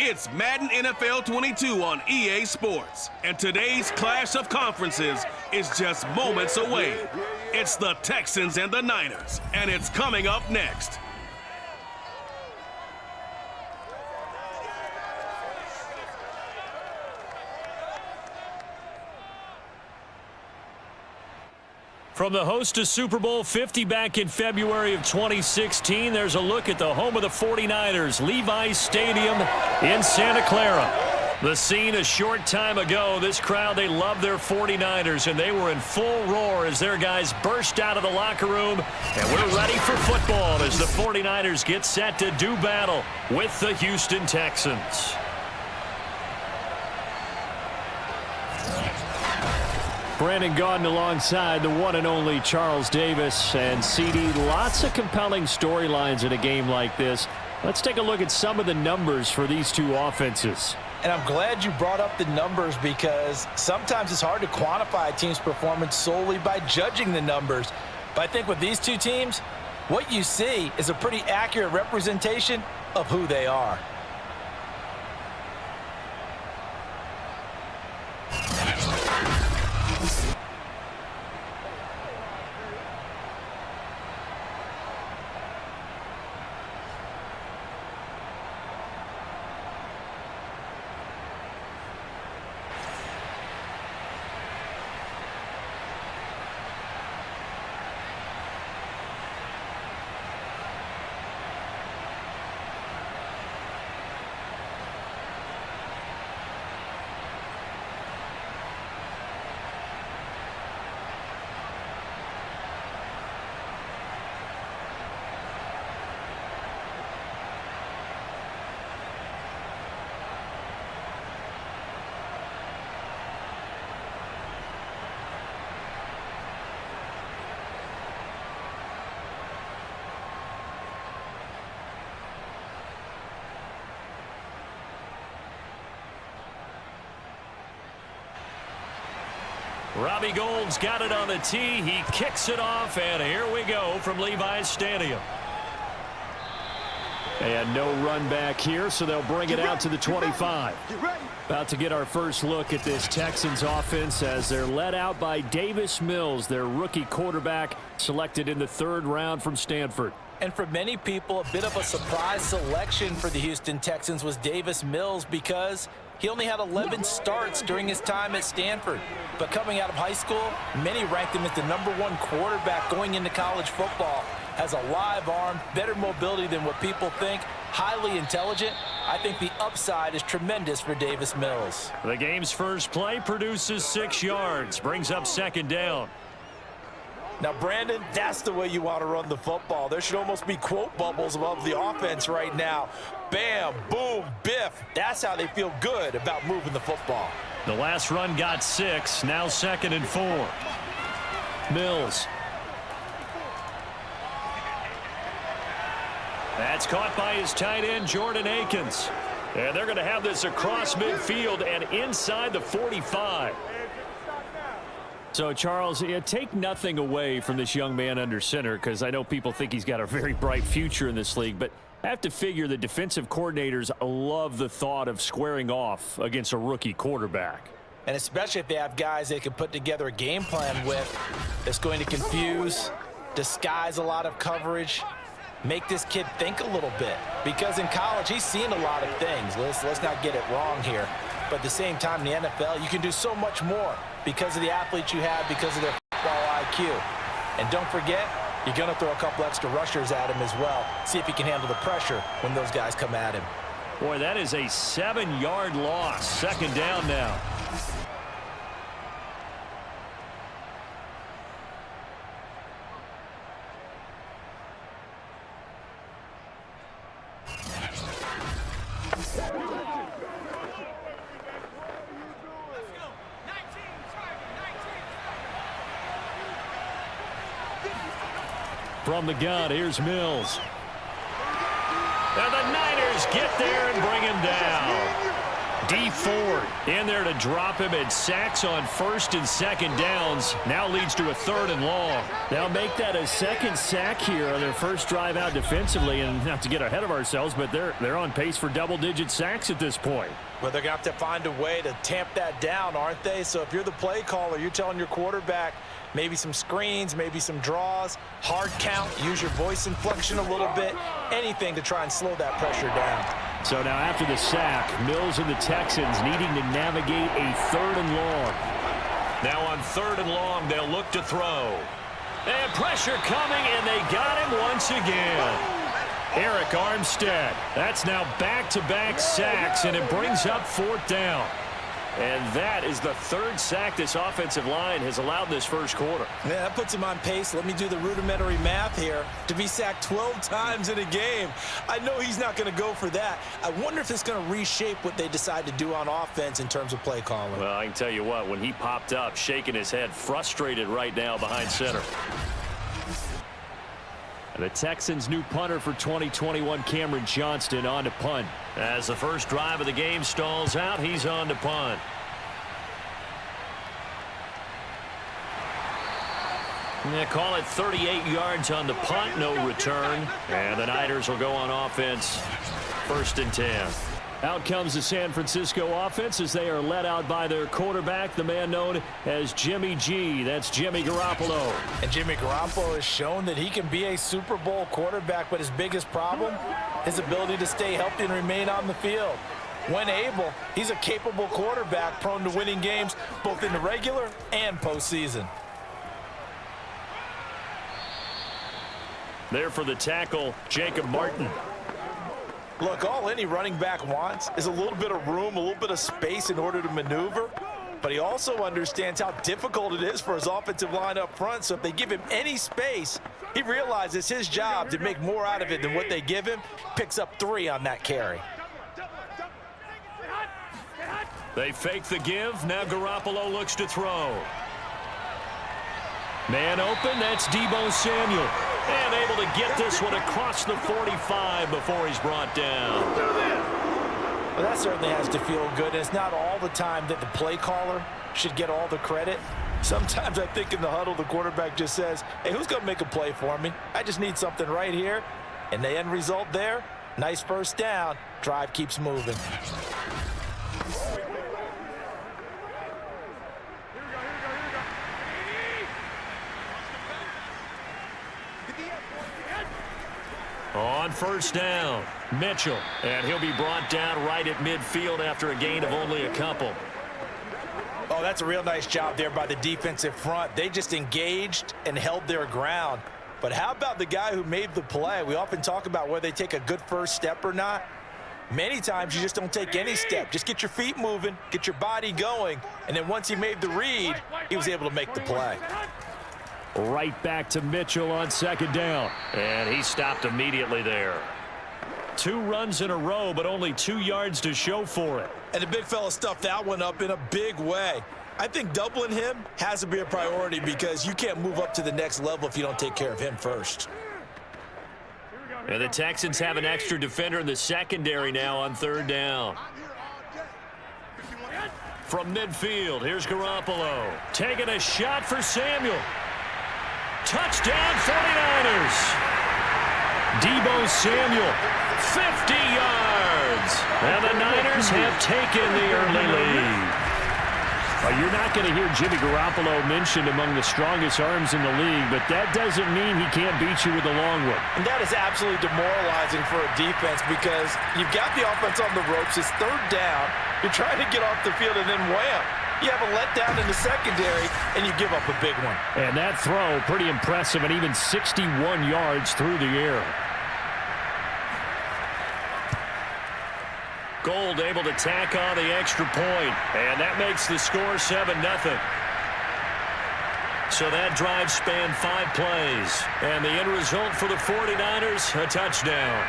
It's Madden NFL 22 on EA Sports, and today's clash of conferences is just moments away. It's the Texans and the Niners, and it's coming up next. From the host of Super Bowl 50 back in February of 2016, there's a look at the home of the 49ers, Levi's Stadium in Santa Clara. The scene a short time ago, this crowd, they love their 49ers, and they were in full roar as their guys burst out of the locker room. And we're ready for football as the 49ers get set to do battle with the Houston Texans. Brandon Gaudin alongside the one and only Charles Davis. And CD, lots of compelling storylines in a game like this. Let's take a look at some of the numbers for these two offenses. And I'm glad you brought up the numbers, because sometimes it's hard to quantify a team's performance solely by judging the numbers. But I think with these two teams, what you see is a pretty accurate representation of who they are. Robbie Gould's got it on the tee. He kicks it off, and here we go from Levi's Stadium. And no run back here, so they'll bring it out to the 25. About to get our first look at this Texans offense as they're led out by Davis Mills, their rookie quarterback, selected in the third round from Stanford. And for many people, a bit of a surprise selection for the Houston Texans was Davis Mills, because he only had 11 starts during his time at Stanford. But coming out of high school, many ranked him as the #1 quarterback going into college football. Has a live arm, better mobility than what people think, highly intelligent. I think the upside is tremendous for Davis Mills. The game's first play produces 6 yards, brings up second down. Now, Brandon, that's the way you want to run the football. There should almost be quote bubbles above the offense right now. Bam, boom, biff. That's how they feel good about moving the football. The last run got 6, now 2nd and 4. Mills. That's caught by his tight end, Jordan Akins. And they're going to have this across midfield and inside the 45. So, Charles, take nothing away from this young man under center, because I know people think he's got a very bright future in this league, but I have to figure the defensive coordinators love the thought of squaring off against a rookie quarterback. And especially if they have guys they can put together a game plan with that's going to confuse, disguise a lot of coverage, make this kid think a little bit. Because in college, he's seen a lot of things. Let's not get it wrong here. But at the same time, in the NFL, you can do so much more because of the athletes you have, because of their football IQ. And don't forget, you're going to throw a couple extra rushers at him as well. See if he can handle the pressure when those guys come at him. Boy, that is a 7-yard loss. Second down now. From the gun, here's Mills. And the Niners get there and bring him down. D Ford in there to drop him, and sacks on first and second downs. Now leads to a 3rd and long. They'll make that a second sack here on their first drive out defensively, and not to get ahead of ourselves, but they're on pace for double-digit sacks at this point. Well, they're going to have to find a way to tamp that down, aren't they? So if you're the play caller, you're telling your quarterback maybe some screens, maybe some draws, hard count, use your voice inflection a little bit, anything to try and slow that pressure down. So now after the sack, Mills and the Texans needing to navigate a 3rd and long. Now on 3rd and long, they'll look to throw. And pressure coming, and they got him once again. Eric Armstead. That's now back-to-back sacks, and it brings up 4th down. And that is the 3rd sack this offensive line has allowed this first quarter. Yeah, that puts him on pace. Let me do the rudimentary math here. To be sacked 12 times in a game, I know he's not going to go for that. I wonder if it's going to reshape what they decide to do on offense in terms of play calling. Well, I can tell you what, when he popped up, shaking his head, frustrated right now behind center. And the Texans' new punter for 2021, Cameron Johnston, on to punt. As the first drive of the game stalls out, he's on to punt. They call it 38 yards on the punt, no return. And the Niners will go on offense, 1st and 10. Out comes the San Francisco offense as they are led out by their quarterback, the man known as Jimmy G. That's Jimmy Garoppolo. And Jimmy Garoppolo has shown that he can be a Super Bowl quarterback, but his biggest problem, his ability to stay healthy and remain on the field. When able, he's a capable quarterback prone to winning games both in the regular and postseason. There for the tackle, Jacob Martin. Look, all any running back wants is a little bit of room, a little bit of space in order to maneuver. But he also understands how difficult it is for his offensive line up front. So if they give him any space, he realizes his job to make more out of it than what they give him. Picks up 3 on that carry. They fake the give. Now Garoppolo looks to throw. Man open, that's Deebo Samuel. And able to get this one across the 45 before he's brought down. Well, that certainly has to feel good. And it's not all the time that the play caller should get all the credit. Sometimes I think in the huddle, the quarterback just says, hey, who's going to make a play for me? I just need something right here. And the end result there, nice first down. Drive keeps moving. On first down, Mitchell. And he'll be brought down right at midfield after a gain of only a couple. Oh, that's a real nice job there by the defensive front. They just engaged and held their ground. But how about the guy who made the play? We often talk about whether they take a good first step or not. Many times you just don't take any step. Just get your feet moving, get your body going, and then once he made the read, he was able to make the play. Right back to Mitchell on second down. And he stopped immediately there. 2 runs in a row, but only 2 yards to show for it. And the big fella stuffed that one up in a big way. I think doubling him has to be a priority because you can't move up to the next level if you don't take care of him first. And the Texans have an extra defender in the secondary now on third down. From midfield, here's Garoppolo. Taking a shot for Samuel. Touchdown 49ers. Deebo Samuel, 50 yards. And the Niners have taken the early lead. You're not going to hear Jimmy Garoppolo mentioned among the strongest arms in the league, but that doesn't mean he can't beat you with a long one. And that is absolutely demoralizing for a defense because you've got the offense on the ropes. It's third down. You're trying to get off the field, and then wham, you have a letdown in the secondary, and you give up a big one. And that throw, pretty impressive, and even 61 yards through the air. Gold able to tack on the extra point, and that makes the score 7-0. So that drive spanned 5 plays, and the end result for the 49ers, a touchdown.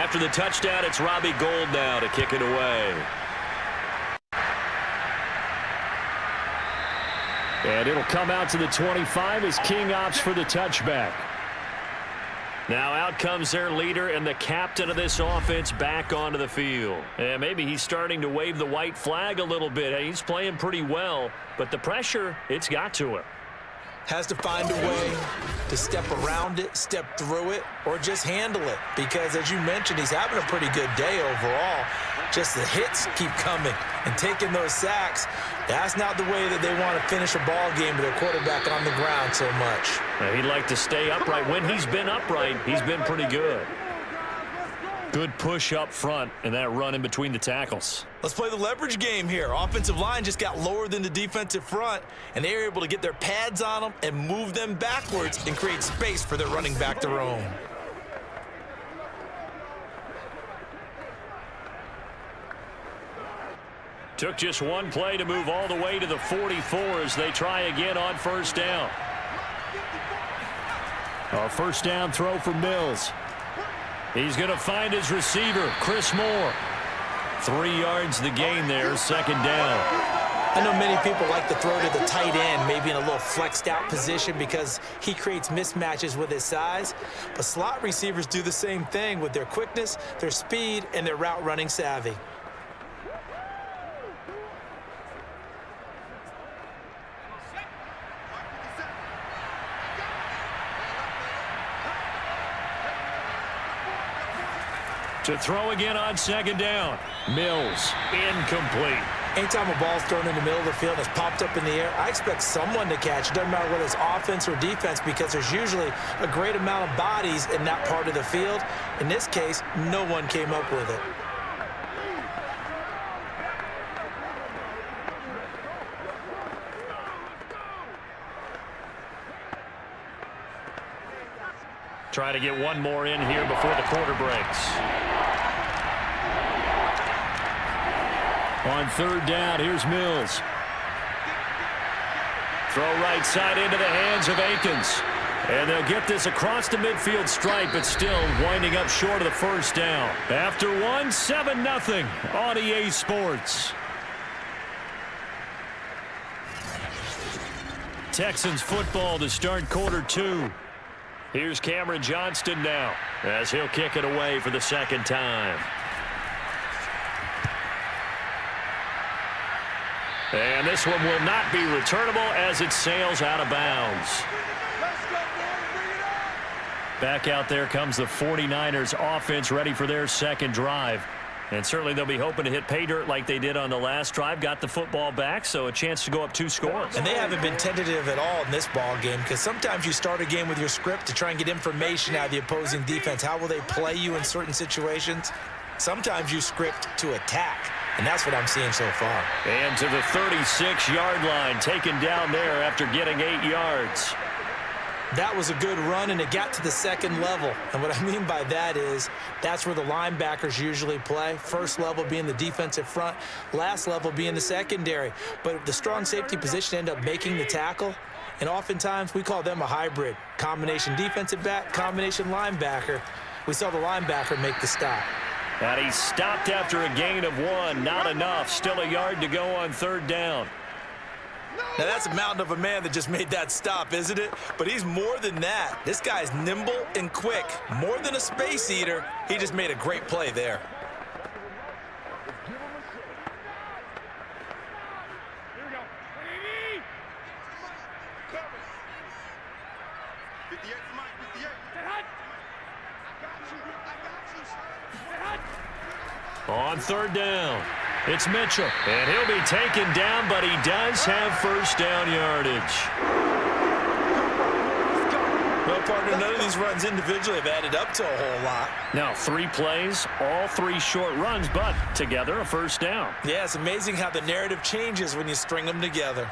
After the touchdown, it's Robbie Gould now to kick it away. And it'll come out to the 25 as King opts for the touchback. Now out comes their leader and the captain of this offense back onto the field. And maybe he's starting to wave the white flag a little bit. He's playing pretty well, but the pressure, it's got to him. Has to find a way to step around it, step through it, or just handle it. Because as you mentioned, he's having a pretty good day overall. Just the hits keep coming and taking those sacks. That's not the way that they want to finish a ball game with their quarterback on the ground so much. Now, he'd like to stay upright. When he's been upright, he's been pretty good. Good push up front and that run in between the tackles. Let's play the leverage game here. Offensive line just got lower than the defensive front, and they were able to get their pads on them and move them backwards and create space for their running back to roam. Took just one play to move all the way to the 44 as they try again on first down. A first down throw for Mills. He's going to find his receiver, Chris Moore. 3 yards the gain there, second down. I know many people like to throw to the tight end, maybe in a little flexed out position because he creates mismatches with his size. But slot receivers do the same thing with their quickness, their speed, and their route running savvy. To throw again on second down. Mills, incomplete. Anytime a ball's thrown in the middle of the field and it's popped up in the air, I expect someone to catch it. Doesn't matter whether it's offense or defense because there's usually a great amount of bodies in that part of the field. In this case, no one came up with it. Try to get one more in here before the quarter breaks. On third down, here's Mills. Throw right side into the hands of Akins. And they'll get this across the midfield stripe, but still winding up short of the first down. After one, 7-0 on EA Sports. Texans football to start quarter 2. Here's Cameron Johnston now as he'll kick it away for the second time. And this one will not be returnable as it sails out of bounds. Back out there comes the 49ers offense ready for their second drive. And certainly they'll be hoping to hit pay dirt like they did on the last drive. Got the football back, so a chance to go up 2 scores. And they haven't been tentative at all in this ball game because sometimes you start a game with your script to try and get information out of the opposing defense. How will they play you in certain situations? Sometimes you script to attack, and that's what I'm seeing so far. And to the 36-yard line, taken down there after getting 8 yards. That was a good run, and it got to the second level. And what I mean by that is that's where the linebackers usually play. First level being the defensive front, last level being the secondary. But the strong safety position ended up making the tackle, and oftentimes we call them a hybrid. Combination defensive back, combination linebacker. We saw the linebacker make the stop. And he stopped after a gain of 1. Not enough. Still a yard to go on third down. Now, that's a mountain of a man that just made that stop, isn't it? But he's more than that. This guy's nimble and quick. More than a space eater, he just made a great play there. On third down, it's Mitchell. And he'll be taken down, but he does have first down yardage. Well, partner, none of these runs individually have added up to a whole lot. Now, 3 plays, all 3 short runs, but together a first down. Yeah, it's amazing how the narrative changes when you string them together.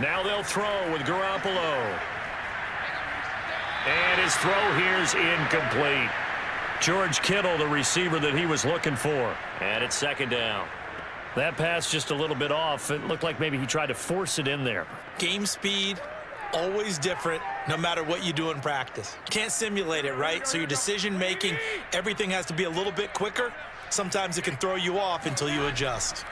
Now they'll throw with Garoppolo. And his throw here is incomplete. George Kittle, the receiver that he was looking for. And it's second down. That pass just a little bit off. It looked like maybe he tried to force it in there. Game speed, always different, no matter what you do in practice. Can't simulate it, right? So your decision-making, everything has to be a little bit quicker. Sometimes it can throw you off until you adjust.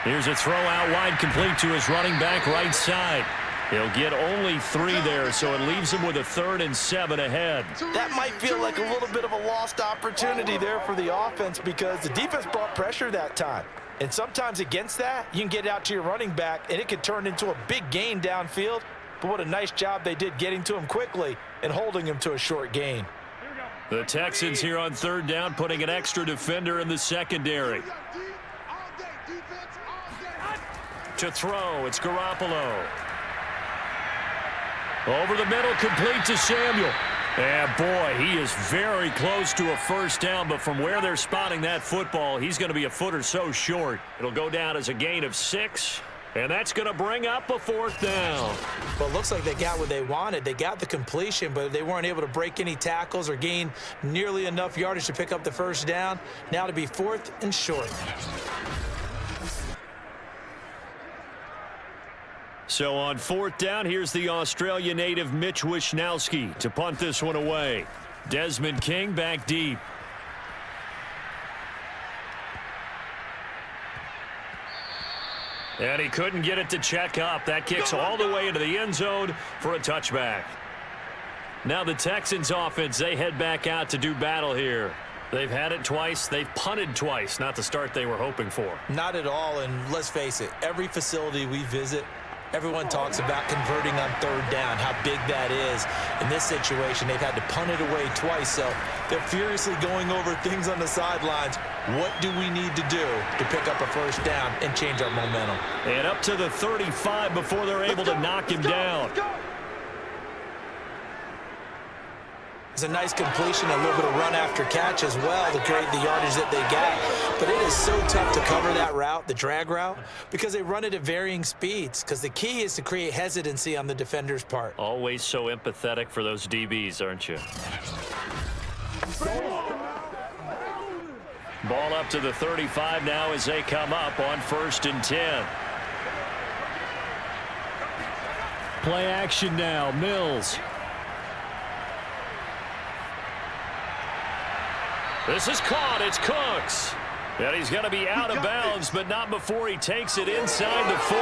Here's a throw out wide, complete to his running back right side. He'll get only 3 there, so it leaves him with a 3rd and 7 ahead. That might feel like a little bit of a lost opportunity there for the offense because the defense brought pressure that time. And sometimes against that, you can get out to your running back, and it could turn into a big gain downfield. But what a nice job they did getting to him quickly and holding him to a short gain. The Texans here on 3rd down, putting an extra defender in the secondary. To throw, it's Garoppolo. Over the middle, complete to Samuel. And boy, he is very close to a first down, but from where they're spotting that football, he's going to be a foot or so short. It'll go down as a gain of 6, and that's going to bring up a 4th down. Well, it looks like they got what they wanted. They got the completion, but they weren't able to break any tackles or gain nearly enough yardage to pick up the first down. Now to be 4th and short. So on 4th down, here's the Australia native Mitch Wishnowsky to punt this one away. Desmond King back deep. And he couldn't get it to check up. That kicks all the way into the end zone for a touchback. Now the Texans offense, they head back out to do battle here. They've had it twice. They've punted twice. Not the start they were hoping for. Not at all, and let's face it, every facility we visit, everyone talks about converting on 3rd down, how big that is. In this situation, they've had to punt it away twice, so they're furiously going over things on the sidelines. What do we need to do to pick up a first down and change our momentum? And up to the 35 before they're able to knock him down. It's a nice completion, a little bit of run after catch as well to create the yardage that they got. But it is so tough to cover that route, the drag route, because they run it at varying speeds. Because the key is to create hesitancy on the defender's part. Always so empathetic for those DBs, aren't you? Ball up to the 35 now as they come up on 1st and 10. Play action now, Mills. This is caught. It's Cooks. And he's going to be out of bounds, but not before he takes it inside the 40.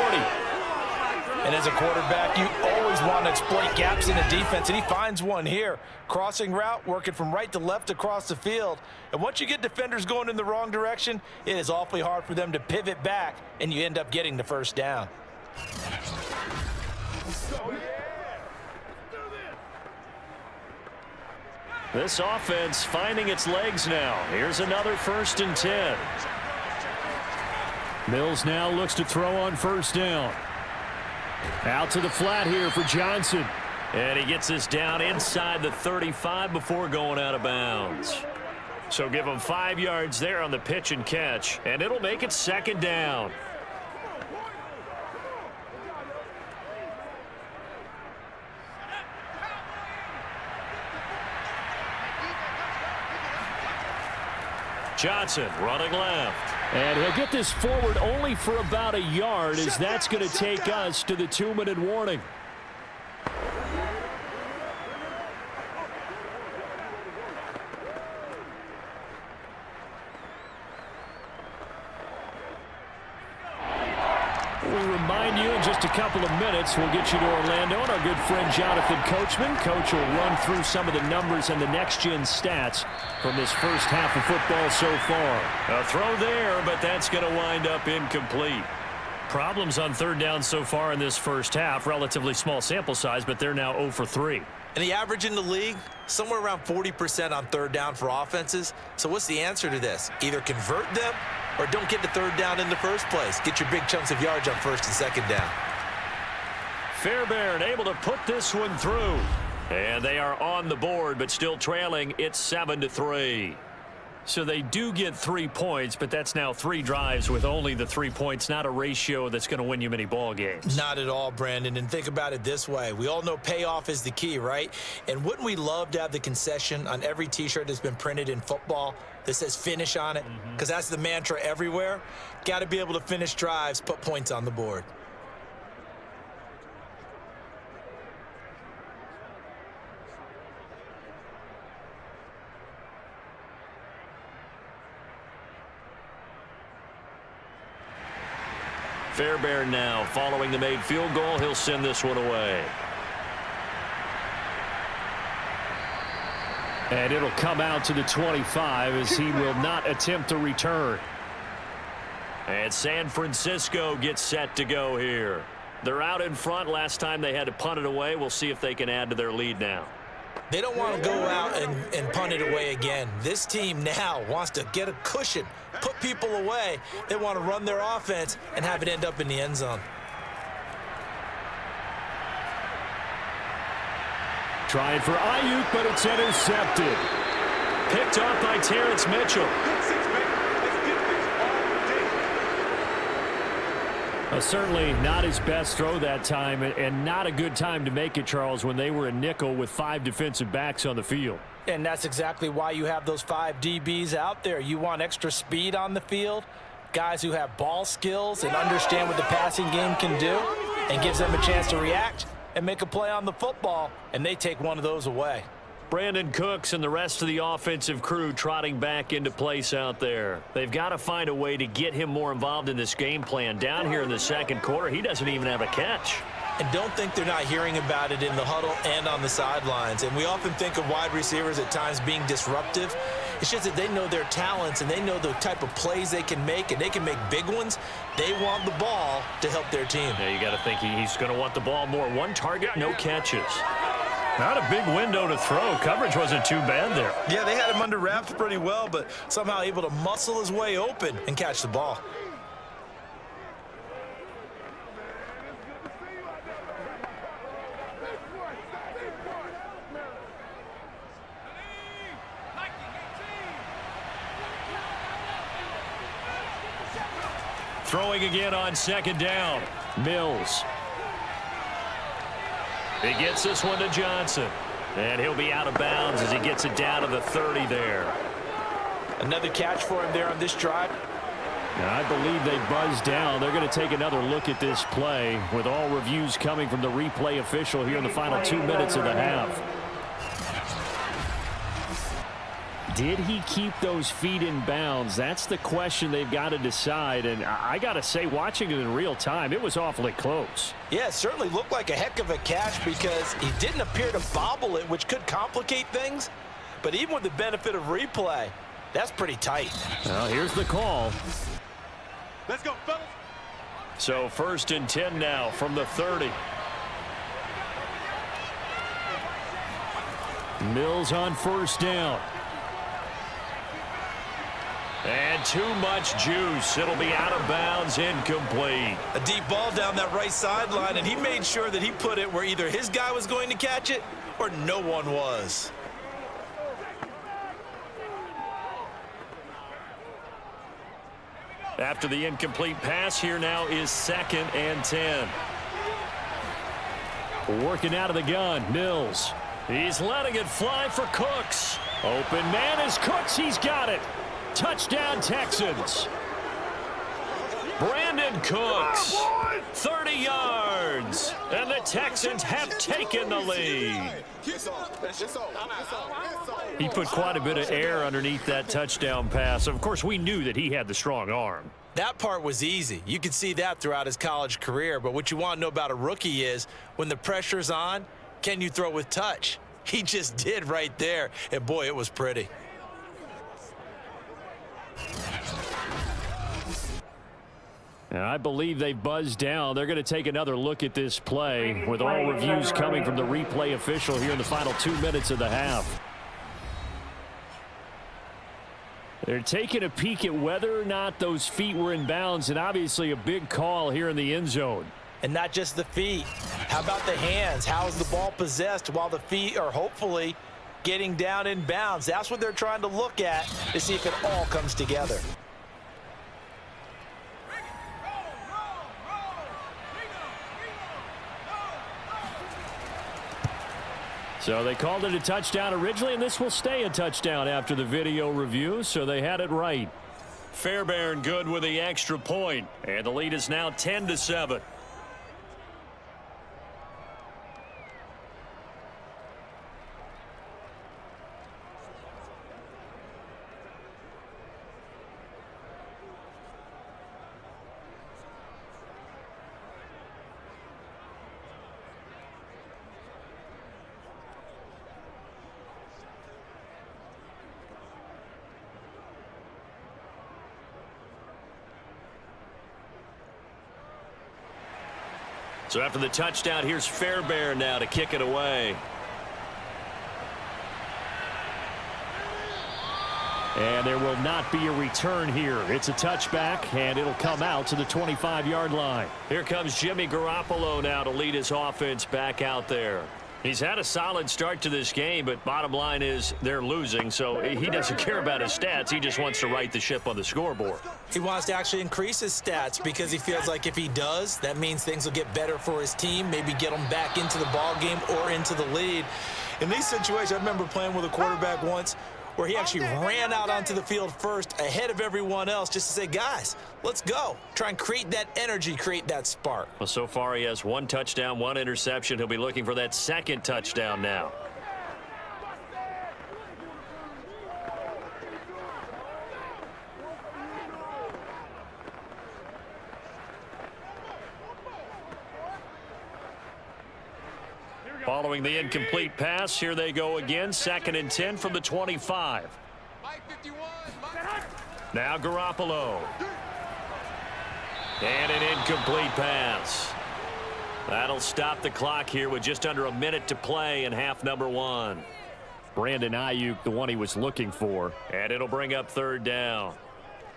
And as a quarterback, you always want to exploit gaps in the defense, and he finds one here. Crossing route, working from right to left across the field. And once you get defenders going in the wrong direction, it is awfully hard for them to pivot back, and you end up getting the first down. This offense finding its legs now. Here's another 1st and 10. Mills now looks to throw on 1st down. Out to the flat here for Johnson. And he gets this down inside the 35 before going out of bounds. So give him 5 yards there on the pitch and catch, and it'll make it 2nd down. Johnson running left. And he'll get this forward only for about a yard, as that's going to take us to the 2-minute warning. We'll remind you in just a couple of minutes, we'll get you to Orlando and our good friend Jonathan Coachman. Coach will run through some of the numbers and the next-gen stats from this first half of football so far. A throw there, but that's going to wind up incomplete. Problems on 3rd down so far in this first half. Relatively small sample size, but they're now 0 for 3. And the average in the league, somewhere around 40% on 3rd down for offenses. So what's the answer to this? Either convert them or don't get the 3rd down in the first place. Get your big chunks of yards on 1st and 2nd down. Fairbairn able to put this one through. And they are on the board, but still trailing. It's 7-3. So they do get 3 points, but that's now 3 drives with only the 3 points, not a ratio that's going to win you many ball games. Not at all, Brandon. And think about it this way. We all know payoff is the key, right? And wouldn't we love to have the concession on every T-shirt that's been printed in football that says finish on it? Because that's the mantra everywhere. Got to be able to finish drives, put points on the board. Fairbairn now following the made field goal. He'll send this one away. And it'll come out to the 25 as he will not attempt to return. And San Francisco gets set to go here. They're out in front. Last time they had to punt it away. We'll see if they can add to their lead now. They don't want to go out and punt it away again. This team now wants to get a cushion, put people away. They want to run their offense and have it end up in the end zone. Trying for Ayuk, but it's intercepted. Picked off by Terrence Mitchell. Certainly not his best throw that time, and not a good time to make it, Charles, when they were a nickel with 5 defensive backs on the field. And that's exactly why you have those 5 DBs out there. You want extra speed on the field, guys who have ball skills and understand what the passing game can do, and gives them a chance to react and make a play on the football, and they take one of those away. Brandon Cooks and the rest of the offensive crew trotting back into place out there. They've got to find a way to get him more involved in this game plan. Down here in the second quarter, he doesn't even have a catch. And don't think they're not hearing about it in the huddle and on the sidelines. And we often think of wide receivers at times being disruptive. It's just that they know their talents and they know the type of plays they can make, and they can make big ones. They want the ball to help their team. Yeah, you got to think he's going to want the ball more. 1 target, no catches. Not a big window to throw. Coverage wasn't too bad there. Yeah, they had him under wraps pretty well, but somehow able to muscle his way open and catch the ball. Throwing again on second down. Mills. He gets this one to Johnson. And he'll be out of bounds as he gets it down to the 30 there. Another catch for him there on this drive. Now, I believe they buzzed down. They're going to take another look at this play with all reviews coming from the replay official here in the final 2 minutes of the half. Did he keep those feet in bounds? That's the question they've got to decide. And I got to say, watching it in real time, it was awfully close. Yeah, it certainly looked like a heck of a catch because he didn't appear to bobble it, which could complicate things. But even with the benefit of replay, that's pretty tight. Well, here's the call. Let's go, fellas. So 1st and 10 now from the 30. Mills on 1st down. And too much juice. It'll be out of bounds, incomplete. A deep ball down that right sideline, and he made sure that he put it where either his guy was going to catch it or no one was. After the incomplete pass, here now is 2nd and 10. Working out of the gun, Mills. He's letting it fly for Cooks. Open man is Cooks. He's got it. Touchdown, Texans. Brandon Cooks, 30 yards, and the Texans have taken the lead. He put quite a bit of air underneath that touchdown pass. Of course, we knew that he had the strong arm. That part was easy. You could see that throughout his college career. But what you want to know about a rookie is when the pressure's on, can you throw with touch? He just did right there. And, boy, it was pretty. And I believe they've buzzed down. They're going to take another look at this play with all reviews coming from the replay official here in the final 2 minutes of the half. They're taking a peek at whether or not those feet were in bounds, and obviously a big call here in the end zone. And not just the feet. How about the hands? How is the ball possessed while the feet are hopefully getting down in bounds. That's what they're trying to look at to see if it all comes together. So they called it a touchdown originally, and this will stay a touchdown after the video review, so they had it right. Fairbairn good with the extra point, and the lead is now 10-7. So after the touchdown, here's Fairbairn now to kick it away. And there will not be a return here. It's a touchback, and it'll come out to the 25-yard line. Here comes Jimmy Garoppolo now to lead his offense back out there. He's had a solid start to this game, but bottom line is they're losing, so he doesn't care about his stats. He just wants to right the ship on the scoreboard. He wants to actually increase his stats because he feels like if he does, that means things will get better for his team, maybe get them back into the ball game or into the lead. In these situations, I remember playing with a quarterback once where he actually ran out onto the field first ahead of everyone else just to say, guys, let's go. Try and create that energy, create that spark. Well, so far he has 1 touchdown, 1 interception. He'll be looking for that second touchdown now. Following the incomplete pass, here they go again. 2nd and 10 from the 25. Now Garoppolo. And an incomplete pass. That'll stop the clock here with just under a minute to play in half number 1. Brandon Ayuk, the one he was looking for. And it'll bring up 3rd down.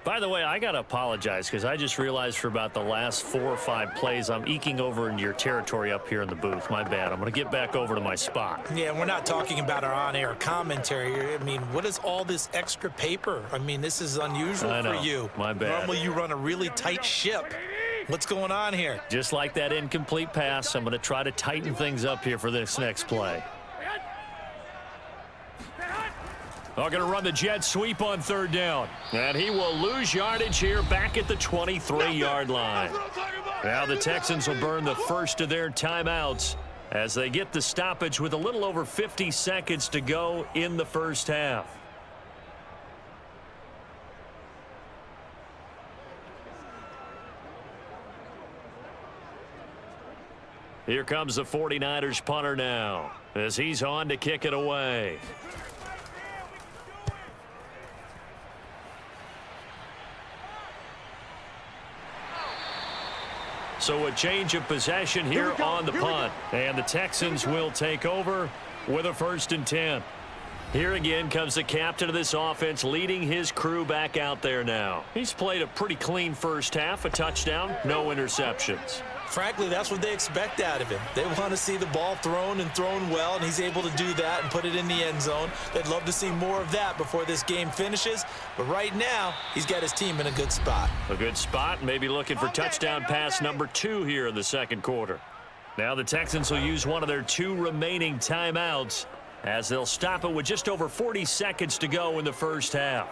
By the way, I got to apologize because I just realized for about the last 4 or 5 plays, I'm eking over into your territory up here in the booth. My bad. I'm going to get back over to my spot. Yeah, we're not talking about our on-air commentary. I mean, what is all this extra paper? I mean, this is unusual for you. My bad. Normally you run a really tight ship. What's going on here? Just like that incomplete pass, I'm going to try to tighten things up here for this next play. They're going to run the jet sweep on 3rd down. And he will lose yardage here back at the 23-yard line. Now the Texans will burn the first of their timeouts as they get the stoppage with a little over 50 seconds to go in the first half. Here comes the 49ers punter now as he's on to kick it away. So a change of possession here on the punt. And the Texans will take over with a 1st and 10. Here again comes the captain of this offense leading his crew back out there now. He's played a pretty clean first half, a touchdown, no interceptions. Frankly, that's what they expect out of him. They want to see the ball thrown and thrown well, and he's able to do that and put it in the end zone. They'd love to see more of that before this game finishes. But right now, he's got his team in a good spot. A good spot, maybe looking for touchdown pass number 2 here in the 2nd quarter. Now the Texans will use one of their 2 remaining timeouts as they'll stop it with just over 40 seconds to go in the first half.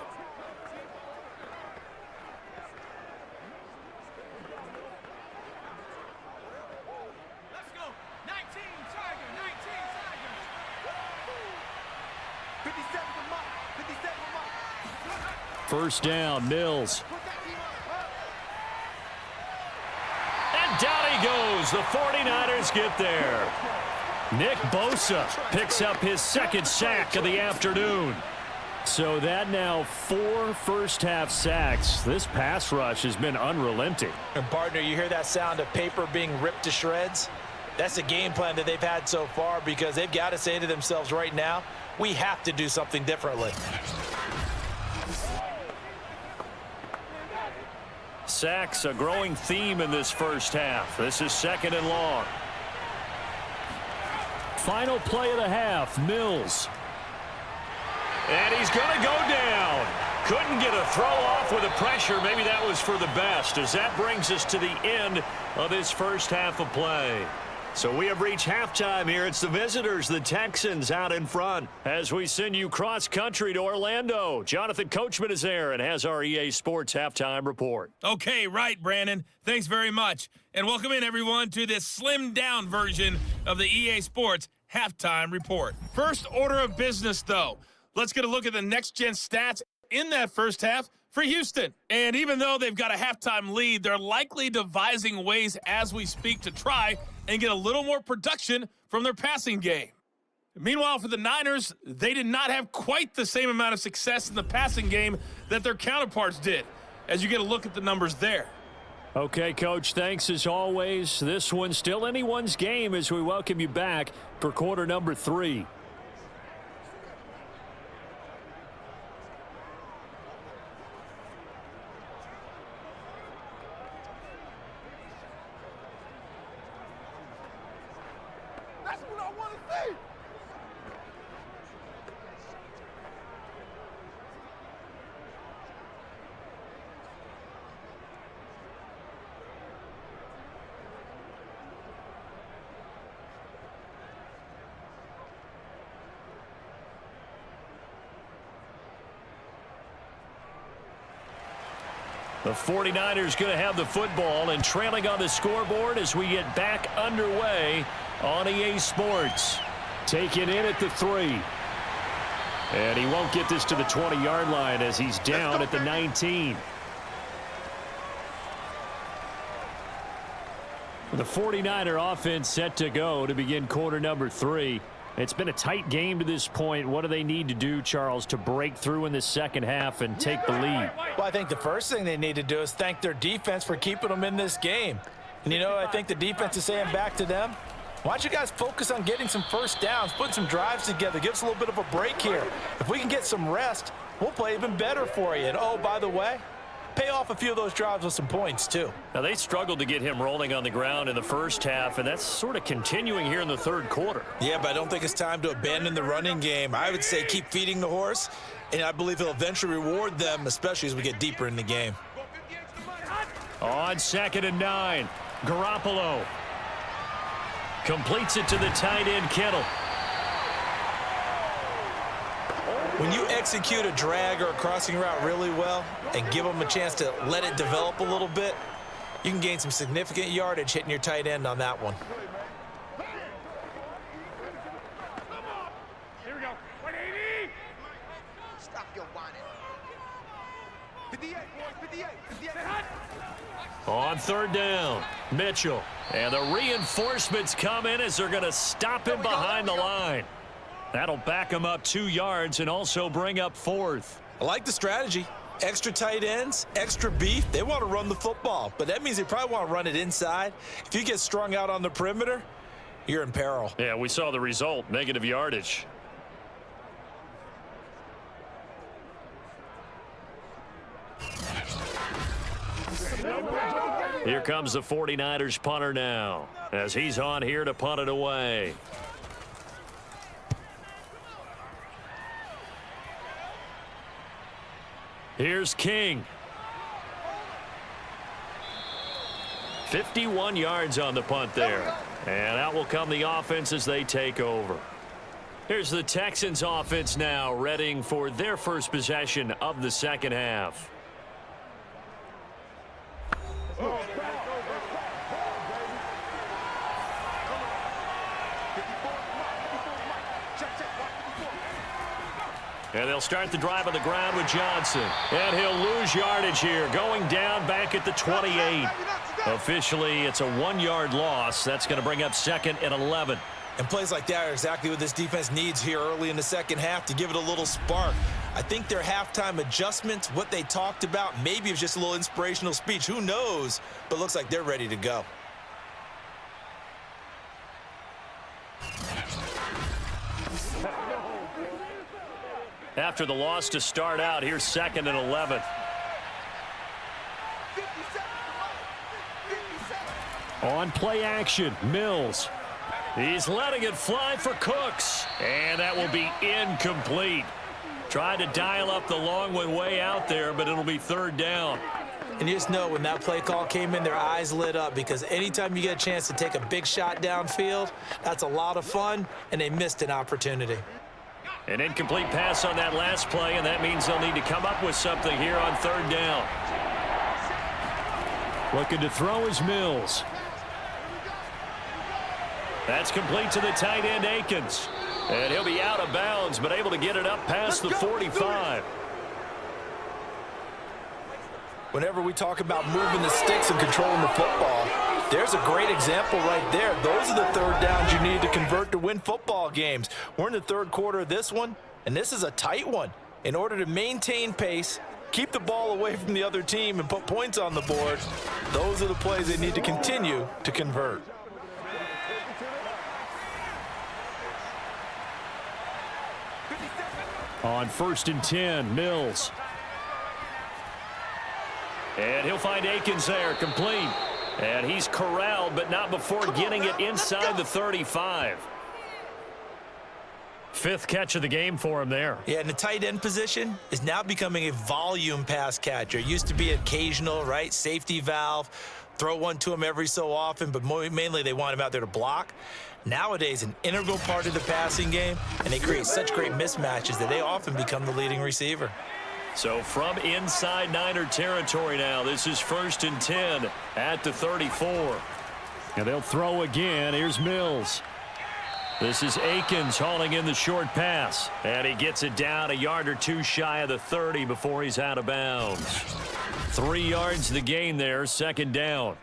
First down, Mills. And down he goes. The 49ers get there. Nick Bosa picks up his 2nd sack of the afternoon. So that now 4 first-half sacks. This pass rush has been unrelenting. And, partner, you hear that sound of paper being ripped to shreds? That's the game plan that they've had so far because they've got to say to themselves right now, we have to do something differently. Sacks, a growing theme in this first half. This is 2nd and long. Final play of the half, Mills. And he's going to go down. Couldn't get a throw off with the pressure. Maybe that was for the best, as that brings us to the end of this first half of play. So we have reached halftime here. It's the visitors, the Texans, out in front. As we send you cross-country to Orlando, Jonathan Coachman is there and has our EA Sports halftime report. Okay, right, Brandon. Thanks very much. And welcome in, everyone, to this slimmed-down version of the EA Sports halftime report. First order of business, though. Let's get a look at the next-gen stats in that first half for Houston. And even though they've got a halftime lead, they're likely devising ways as we speak to try and get a little more production from their passing game. Meanwhile, for the Niners, they did not have quite the same amount of success in the passing game that their counterparts did, as you get a look at the numbers there. Okay, Coach, thanks as always. This one's still anyone's game as we welcome you back for quarter number 3. The 49ers going to have the football and trailing on the scoreboard as we get back underway on EA Sports. Taken in at the 3. And he won't get this to the 20-yard line as he's down at the 19. The 49er offense set to go to begin quarter number 3. It's been a tight game to this point. What do they need to do, Charles, to break through in the second half and take the lead? Well, I think the first thing they need to do is thank their defense for keeping them in this game. And, you know, I think the defense is saying back to them, why don't you guys focus on getting some first downs, putting some drives together, give us a little bit of a break here. If we can get some rest, we'll play even better for you. And, oh, by the way, pay off a few of those drives with some points, too. Now, they struggled to get him rolling on the ground in the first half, and that's sort of continuing here in the third quarter. Yeah, but I don't think it's time to abandon the running game. I would say keep feeding the horse, and I believe he'll eventually reward them, especially as we get deeper in the game. On 2nd and 9, Garoppolo completes it to the tight end, Kittle. When you execute a drag or a crossing route really well and give them a chance to let it develop a little bit, you can gain some significant yardage hitting your tight end on that one. Here we go. 180. Stop your whining. 58, boys. 58. 58. On 3rd down, Mitchell. And the reinforcements come in as they're going to stop him behind the line. That'll back him up 2 yards and also bring up 4th. I like the strategy. Extra tight ends, extra beef. They want to run the football, but that means they probably want to run it inside. If you get strung out on the perimeter, you're in peril. Yeah, we saw the result, negative yardage. Here comes the 49ers punter now, as he's on here to punt it away. Here's King. 51 yards on the punt there. And out will come the offense as they take over. Here's the Texans offense now, readying for their first possession of the second half. And they'll start the drive on the ground with Johnson. And he'll lose yardage here, going down back at the 28. Officially, it's a 1-yard loss. That's going to bring up 2nd and 11. And plays like that are exactly what this defense needs here early in the second half to give it a little spark. I think their halftime adjustments, what they talked about, maybe it was just a little inspirational speech. Who knows? But looks like they're ready to go. After the loss to start out, here's 2nd and 11. On play action, Mills. He's letting it fly for Cooks. And that will be incomplete. Tried to dial up the long one way out there, but it'll be third down. And you just know when that play call came in, their eyes lit up, because anytime you get a chance to take a big shot downfield, that's a lot of fun, and they missed an opportunity. An incomplete pass on that last play, and that means they'll need to come up with something here on third down. Looking to throw is Mills. That's complete to the tight end, Akins. And he'll be out of bounds, but able to get it up past the 45. Whenever we talk about moving the sticks and controlling the football, there's a great example right there. Those are the third downs you need to convert to win football games. We're in the third quarter of this one, and this is a tight one. In order to maintain pace, keep the ball away from the other team, and put points on the board, those are the plays they need to continue to convert. On 1st and 10, Mills. And he'll find Akins there, complete. And he's corralled, but not before getting it inside the 35. 5th catch of the game for him there. Yeah, and the tight end position is now becoming a volume pass catcher. It used to be occasional, right? Safety valve, throw one to him every so often, but mainly they want him out there to block. Nowadays, an integral part of the passing game, and they create such great mismatches that they often become the leading receiver. So from inside Niner territory now, this is 1st and 10 at the 34. And they'll throw again. Here's Mills. This is Akins hauling in the short pass. And he gets it down a yard or two shy of the 30 before he's out of bounds. 3 yards the gain there, 2nd down.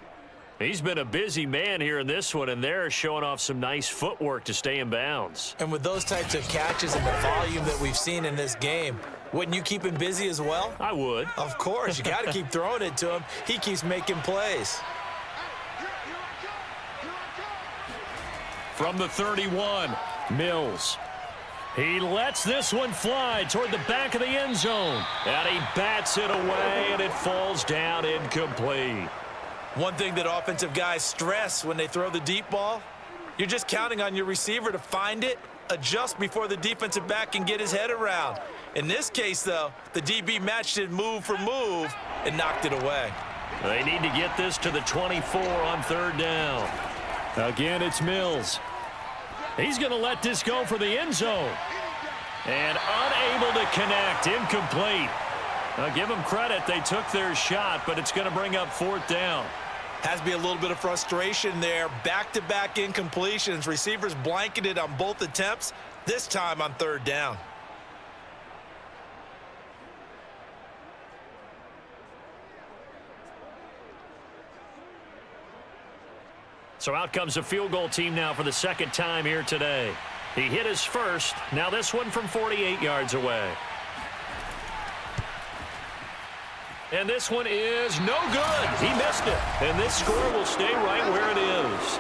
He's been a busy man here in this one, and they're showing off some nice footwork to stay in bounds. And with those types of catches and the volume that we've seen in this game, wouldn't you keep him busy as well? I would. Of course. You got to keep throwing it to him. He keeps making plays. From the 31, Mills. He lets this one fly toward the back of the end zone. And he bats it away, and it falls down incomplete. One thing that offensive guys stress when they throw the deep ball, you're just counting on your receiver to find it, adjust before the defensive back can get his head around. In this case, though, the DB matched it move for move and knocked it away. They need to get this to the 24 on 3rd down. Again, it's Mills. He's going to let this go for the end zone. And unable to connect, incomplete. Now, give them credit, they took their shot, but it's going to bring up 4th down. Has to be a little bit of frustration there. Back-to-back incompletions. Receivers blanketed on both attempts, this time on 3rd down. So out comes a field goal team now for the 2nd time here today. He hit his first. Now this one from 48 yards away. And this one is no good. He missed it. And this score will stay right where it is.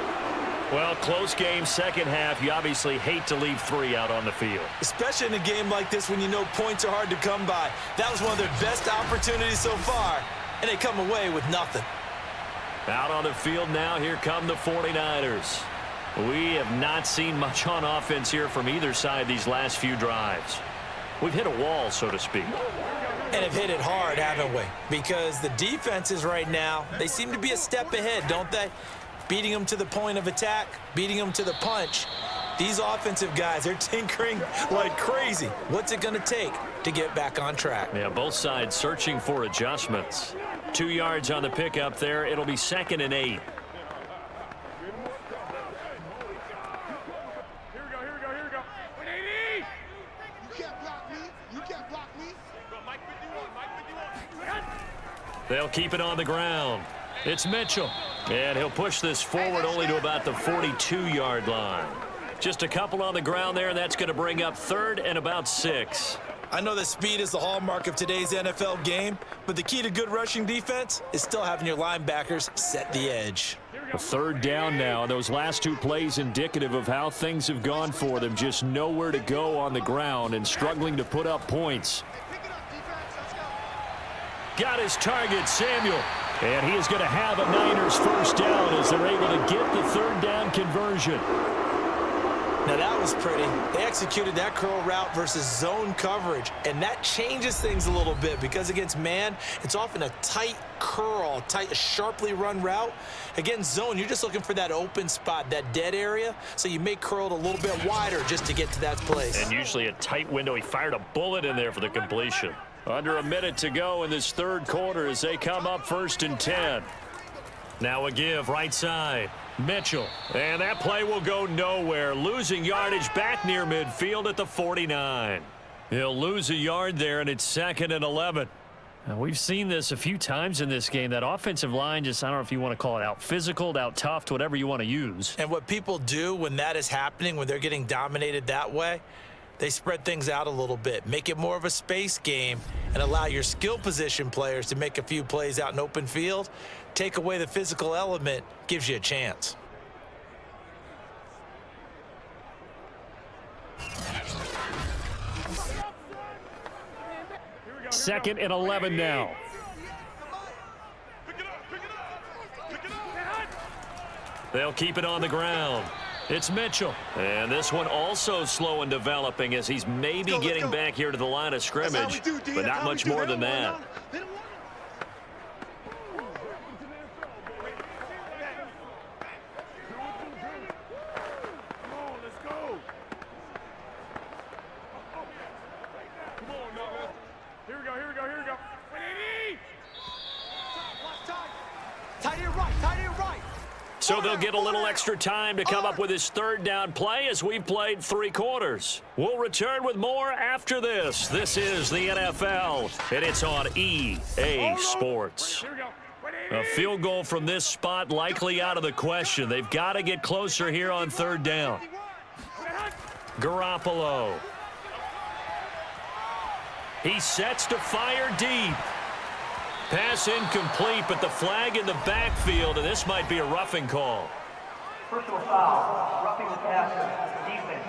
Well, close game, 2nd half. You obviously hate to leave 3 out on the field. Especially in a game like this when you know points are hard to come by. That was one of their best opportunities so far, and they come away with nothing. Out on the field now, here come the 49ers. We have not seen much on offense here from either side these last few drives. We've hit a wall, so to speak. And have hit it hard, haven't we? Because the defenses right now, they seem to be a step ahead, don't they? Beating them to the point of attack, beating them to the punch. These offensive guys, they're tinkering like crazy. What's it going to take to get back on track? Yeah, both sides searching for adjustments. 2 yards on the pickup there. It'll be 2nd and 8. Here we go. 180! You can't block me. You can't block me. Mike 51. They'll keep it on the ground. It's Mitchell. And he'll push this forward only to about the 42-yard line. Just a couple on the ground there, and that's going to bring up 3rd and about 6. I know that speed is the hallmark of today's NFL game, but the key to good rushing defense is still having your linebackers set the edge. A 3rd down now. Those last 2 plays indicative of how things have gone for them. Just nowhere to go on the ground and struggling to put up points. Got his target, Samuel. And he is going to have a Niners 1st down as they're able to get the 3rd down conversion. Now that was pretty. They executed that curl route versus zone coverage, and that changes things a little bit because against man, it's often a tight curl, a sharply run route. Against zone, you're just looking for that open spot, that dead area, so you may curl it a little bit wider just to get to that place. And usually a tight window. He fired a bullet in there for the completion. Under a minute to go in this third quarter as they come up 1st and 10. Now a give right side. Mitchell. And that play will go nowhere. Losing yardage back near midfield at the 49. He'll lose a yard there, and it's 2nd and 11. Now, we've seen this a few times in this game. That offensive line just, I don't know if you want to call it out physical, out tough, whatever you want to use. And what people do when that is happening, when they're getting dominated that way, they spread things out a little bit, make it more of a space game, and allow your skill position players to make a few plays out in open field. Take away the physical element, gives you a chance. Second and 11 now. They'll keep it on the ground. It's Mitchell. And this one also slow in developing as he's maybe getting back here to the line of scrimmage, but not much more than that. So they'll get a little extra time to come up with his third down play as we've played 3 quarters. We'll return with more after this. This is the NFL, and it's on EA Sports. A field goal from this spot likely out of the question. They've got to get closer here on 3rd down. Garoppolo. He sets to fire deep. Pass incomplete, but the flag in the backfield, and this might be a roughing call. Personal foul, roughing the passer, defense.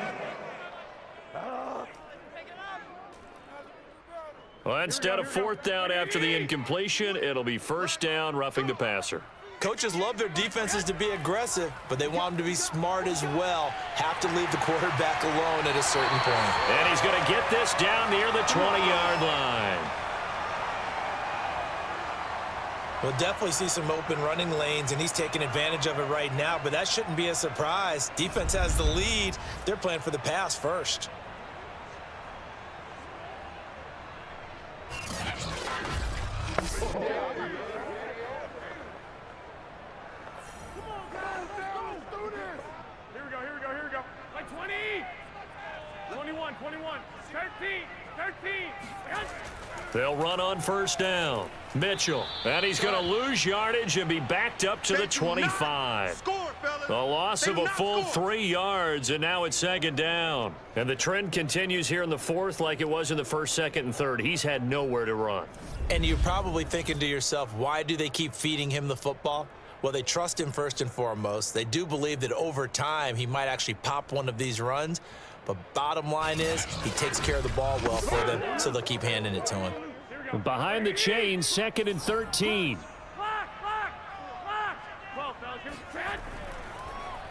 Well, instead of 4th down after the incompletion, it'll be 1st down, roughing the passer. Coaches love their defenses to be aggressive, but they want them to be smart as well. Have to leave the quarterback alone at a certain point. And he's going to get this down near the 20-yard line. We'll definitely see some open running lanes, and he's taking advantage of it right now, but that shouldn't be a surprise. Defense has the lead. They're playing for the pass first. Here we go. Like 20, 21, 13. They'll run on 1st down. Mitchell, and he's going to lose yardage and be backed up to the 25. A loss of a full 3 yards, and now it's 2nd down. And the trend continues here in the 4th like it was in the 1st, 2nd, and 3rd. He's had nowhere to run. And you're probably thinking to yourself, why do they keep feeding him the football? Well, they trust him first and foremost. They do believe that over time he might actually pop one of these runs. But bottom line is he takes care of the ball well for them, so they'll keep handing it to him. Behind the chain, 2nd and 13.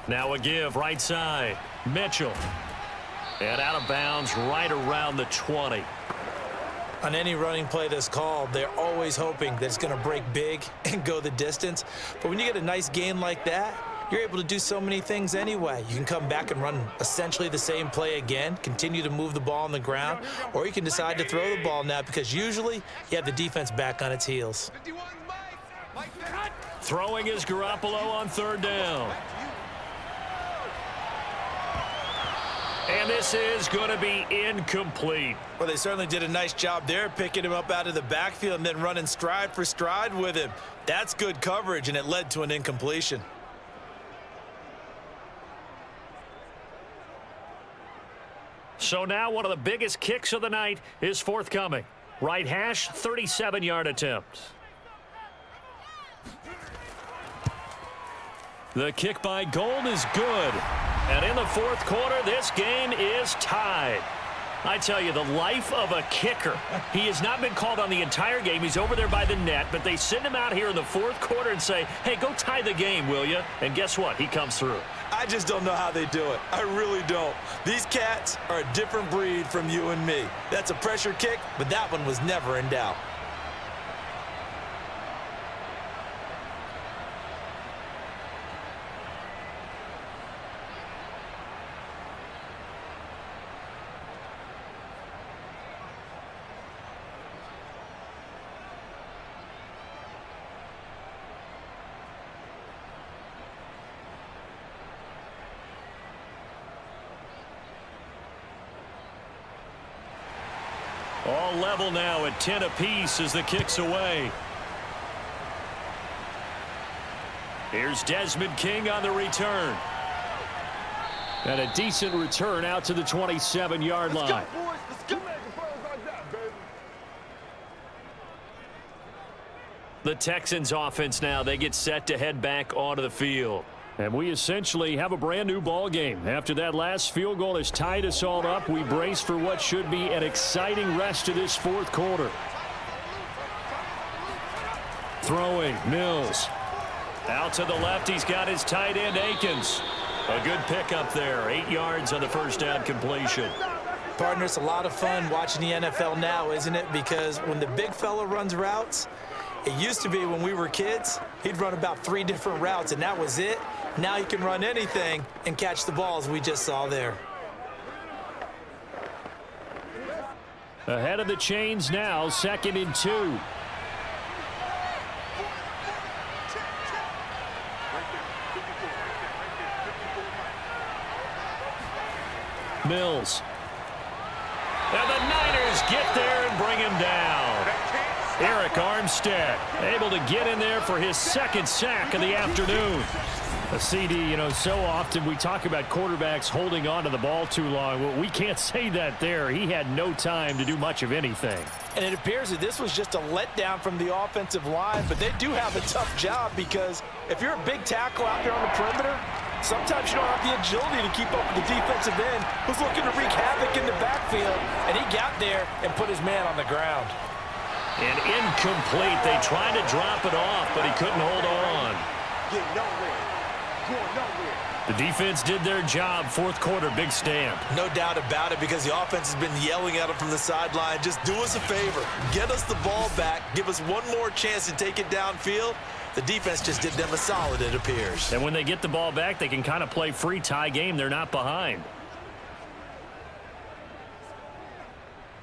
Now a give right side. Mitchell. And out of bounds right around the 20. On any running play that's called, they're always hoping that it's going to break big and go the distance. But when you get a nice gain like that, you're able to do so many things anyway. You can come back and run essentially the same play again, continue to move the ball on the ground, or you can decide to throw the ball now because usually you have the defense back on its heels. Throwing is Garoppolo on 3rd down. And this is going to be incomplete. Well, they certainly did a nice job there, picking him up out of the backfield and then running stride for stride with him. That's good coverage, and it led to an incompletion. So now one of the biggest kicks of the night is forthcoming. Right hash, 37-yard attempt. The kick by Gold is good. And in the 4th quarter, this game is tied. I tell you, the life of a kicker. He has not been called on the entire game. He's over there by the net, but they send him out here in the fourth quarter and say, hey, go tie the game, will you? And guess what? He comes through. I just don't know how they do it. I really don't. These cats are a different breed from you and me. That's a pressure kick, but that one was never in doubt. All level now at 10 apiece as the kick's away. Here's Desmond King on the return. And a decent return out to the 27-yard line. The Texans offense now, they get set to head back onto the field. And we essentially have a brand new ball game. After that last field goal has tied us all up, we brace for what should be an exciting rest of this fourth quarter. Throwing, Mills. Out to the left, he's got his tight end, Akins. A good pickup there, 8 yards on the first down completion. Partner, it's a lot of fun watching the NFL now, isn't it? Because when the big fella runs routes, it used to be when we were kids, he'd run about 3 different routes, and that was it. Now he can run anything and catch the balls we just saw there. Ahead of the chains now, 2nd and 2. Mills. And the Niners get there and bring him down. Eric Armstead able to get in there for his 2nd sack of the afternoon. A CD, you know, so often we talk about quarterbacks holding on to the ball too long. Well, we can't say that there. He had no time to do much of anything. And it appears that this was just a letdown from the offensive line, but they do have a tough job because if you're a big tackle out there on the perimeter, sometimes you don't have the agility to keep up with the defensive end who's looking to wreak havoc in the backfield, and he got there and put his man on the ground. And incomplete. They tried to drop it off, but he couldn't hold on. The defense did their job. Fourth quarter, big stand. No doubt about it, because the offense has been yelling at him from the sideline. Just do us a favor. Get us the ball back. Give us one more chance to take it downfield. The defense just did them a solid, it appears. And when they get the ball back, they can kind of play free tie game. They're not behind.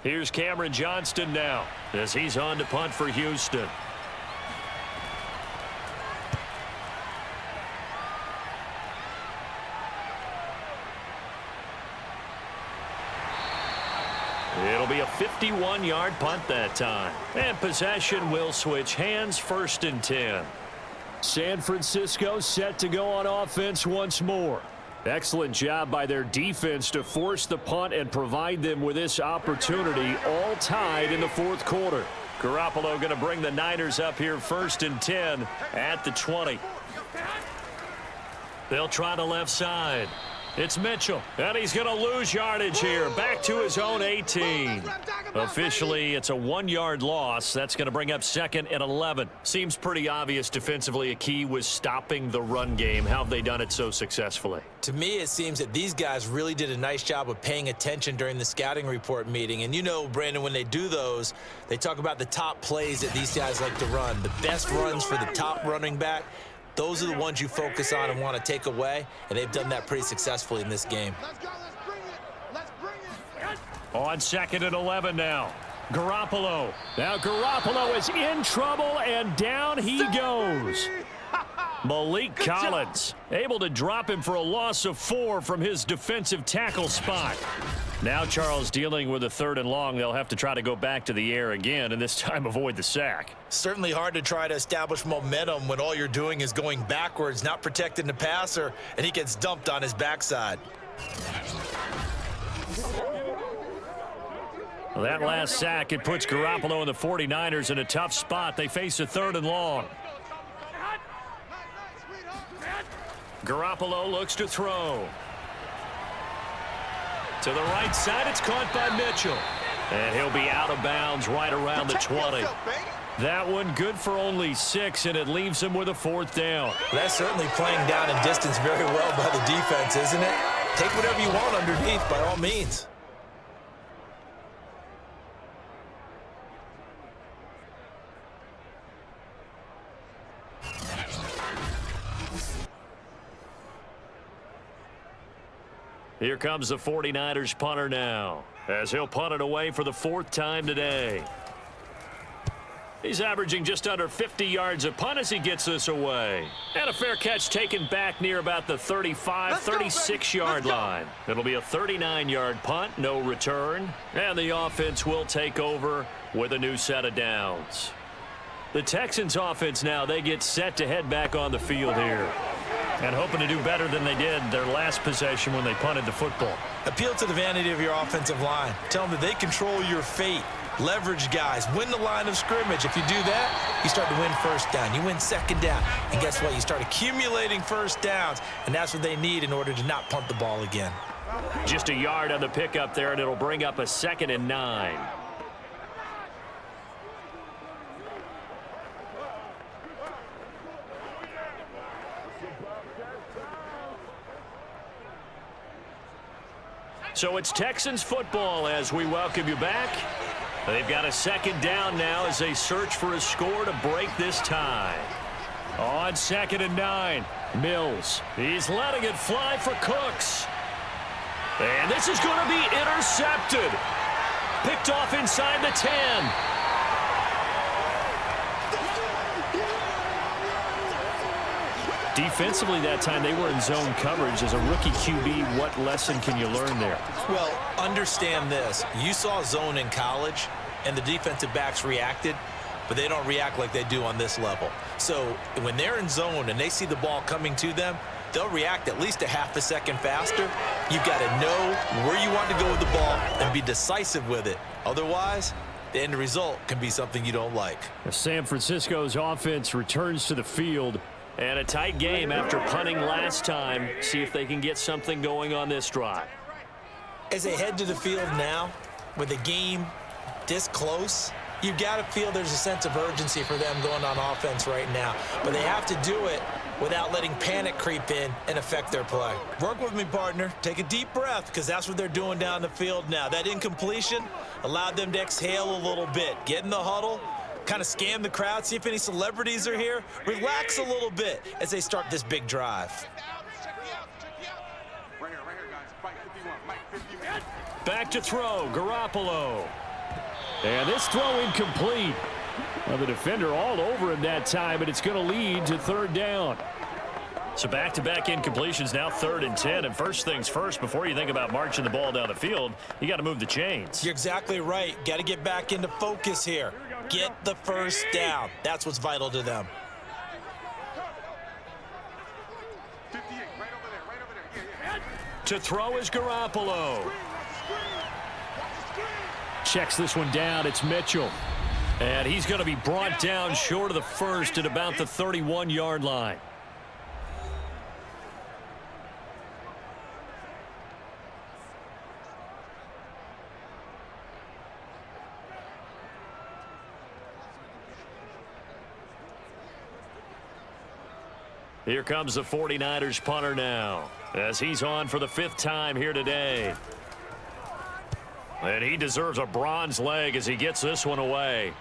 Here's Cameron Johnston now as he's on to punt for Houston. It'll be a 51-yard punt that time. And possession will switch hands, 1st and 10. San Francisco set to go on offense once more. Excellent job by their defense to force the punt and provide them with this opportunity, all tied in the fourth quarter. Garoppolo going to bring the Niners up here, 1st and 10 at the 20. They'll try the left side. It's Mitchell, and he's going to lose yardage here. Back to his own 18. Officially, it's a 1-yard loss. That's going to bring up 2nd and 11. Seems pretty obvious defensively a key was stopping the run game. How have they done it so successfully? To me, it seems that these guys really did a nice job of paying attention during the scouting report meeting. And you know, Brandon, when they do those, they talk about the top plays that these guys like to run, the best runs for the top running back. Those are the ones you focus on and want to take away, and they've done that pretty successfully in this game. Let's go, let's bring it. On 2nd and 11 now. Garoppolo. Now Garoppolo is in trouble, and down he goes. Malik Collins able to drop him for a loss of 4 from his defensive tackle spot. Now Charles dealing with a 3rd and long. They'll have to try to go back to the air again, and this time avoid the sack. Certainly hard to try to establish momentum when all you're doing is going backwards, not protecting the passer, and he gets dumped on his backside. Well, that last sack, it puts Garoppolo and the 49ers in a tough spot. They face a 3rd and long. Garoppolo looks to throw. To the right side, it's caught by Mitchell. And he'll be out of bounds right around the 20. That one good for only 6, and it leaves him with a 4th down. That's certainly playing down in distance very well by the defense, isn't it? Take whatever you want underneath by all means. Here comes the 49ers punter now, as he'll punt it away for the 4th time today. He's averaging just under 50 yards a punt as he gets this away. And a fair catch taken back near about the 35, 36-yard line. It'll be a 39-yard punt, no return. And the offense will take over with a new set of downs. The Texans offense now, they get set to head back on the field here. And hoping to do better than they did their last possession when they punted the football. Appeal to the vanity of your offensive line. Tell them that they control your fate. Leverage guys. Win the line of scrimmage. If you do that, you start to win first down. You win second down. And guess what? You start accumulating first downs. And that's what they need in order to not punt the ball again. Just a yard on the pickup there, and it'll bring up a 2nd and 9. So it's Texans football as we welcome you back. They've got a 2nd down now as they search for a score to break this tie. On 2nd and 9, Mills. He's letting it fly for Cooks. And this is going to be intercepted. Picked off inside the 10. Defensively that time, they were in zone coverage. As a rookie QB, what lesson can you learn there? Well, understand this. You saw zone in college, and the defensive backs reacted, but they don't react like they do on this level. So when they're in zone and they see the ball coming to them, they'll react at least a half a second faster. You've got to know where you want to go with the ball and be decisive with it. Otherwise, the end result can be something you don't like. San Francisco's offense returns to the field. And a tight game after punting last time. See if they can get something going on this drive. As they head to the field now, with the game this close, you've got to feel there's a sense of urgency for them going on offense right now. But they have to do it without letting panic creep in and affect their play. Work with me, partner. Take a deep breath, because that's what they're doing down the field now. That incompletion allowed them to exhale a little bit. Get in the huddle. Kind of scan the crowd, see if any celebrities are here. Relax a little bit as they start this big drive. Back to throw, Garoppolo. And this throw incomplete. Well, the defender all over him that time, but it's going to lead to 3rd down. So back-to-back incompletions, now 3rd and 10. And first things first, before you think about marching the ball down the field, you got to move the chains. You're exactly right. Got to get back into focus here. Get the first down. That's what's vital to them. To throw is Garoppolo. Checks this one down. It's Mitchell. And he's going to be brought down short of the first at about the 31-yard line. Here comes the 49ers punter now, as he's on for the 5th time here today. And he deserves a bronze leg as he gets this one away.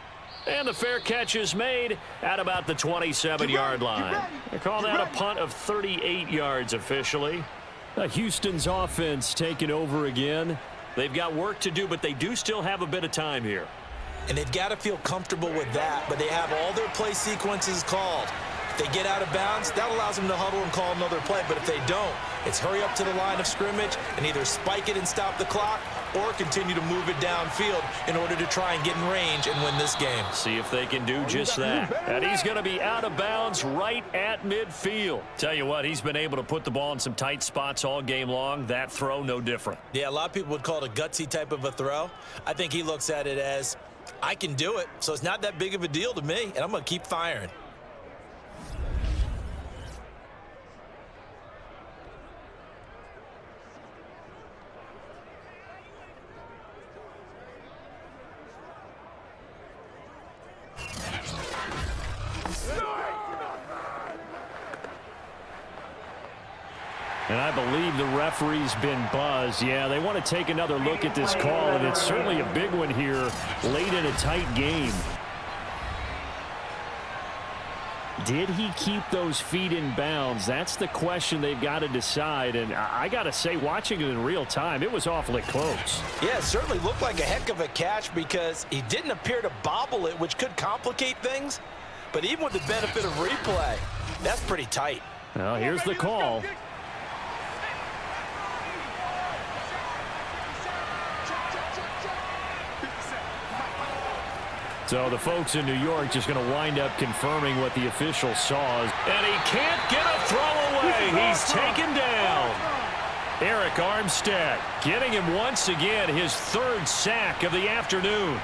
And the fair catch is made at about the 27-yard line. They call that a punt of 38 yards officially. Houston's offense taking over again. They've got work to do, but they do still have a bit of time here. And they've got to feel comfortable with that, but they have all their play sequences called. If they get out of bounds, that allows them to huddle and call another play. But if they don't, it's hurry up to the line of scrimmage and either spike it and stop the clock or continue to move it downfield in order to try and get in range and win this game. See if they can do just that. And he's going to be out of bounds right at midfield. Tell you what, he's been able to put the ball in some tight spots all game long. That throw, no different. Yeah, a lot of people would call it a gutsy type of a throw. I think he looks at it as, I can do it, so it's not that big of a deal to me, and I'm going to keep firing. And I believe the referee's been buzzed. Yeah, they want to take another look at this call, and it's certainly a big one here late in a tight game. Did he keep those feet in bounds? That's the question they've got to decide. And I got to say, watching it in real time, it was awfully close. Yeah, it certainly looked like a heck of a catch because he didn't appear to bobble it, which could complicate things. But even with the benefit of replay, that's pretty tight. Well, here's the call. So the folks in New York just going to wind up confirming what the official saw. And he can't get a throw away. He's taken down. Eric Armstead getting him once again his third sack of the afternoon.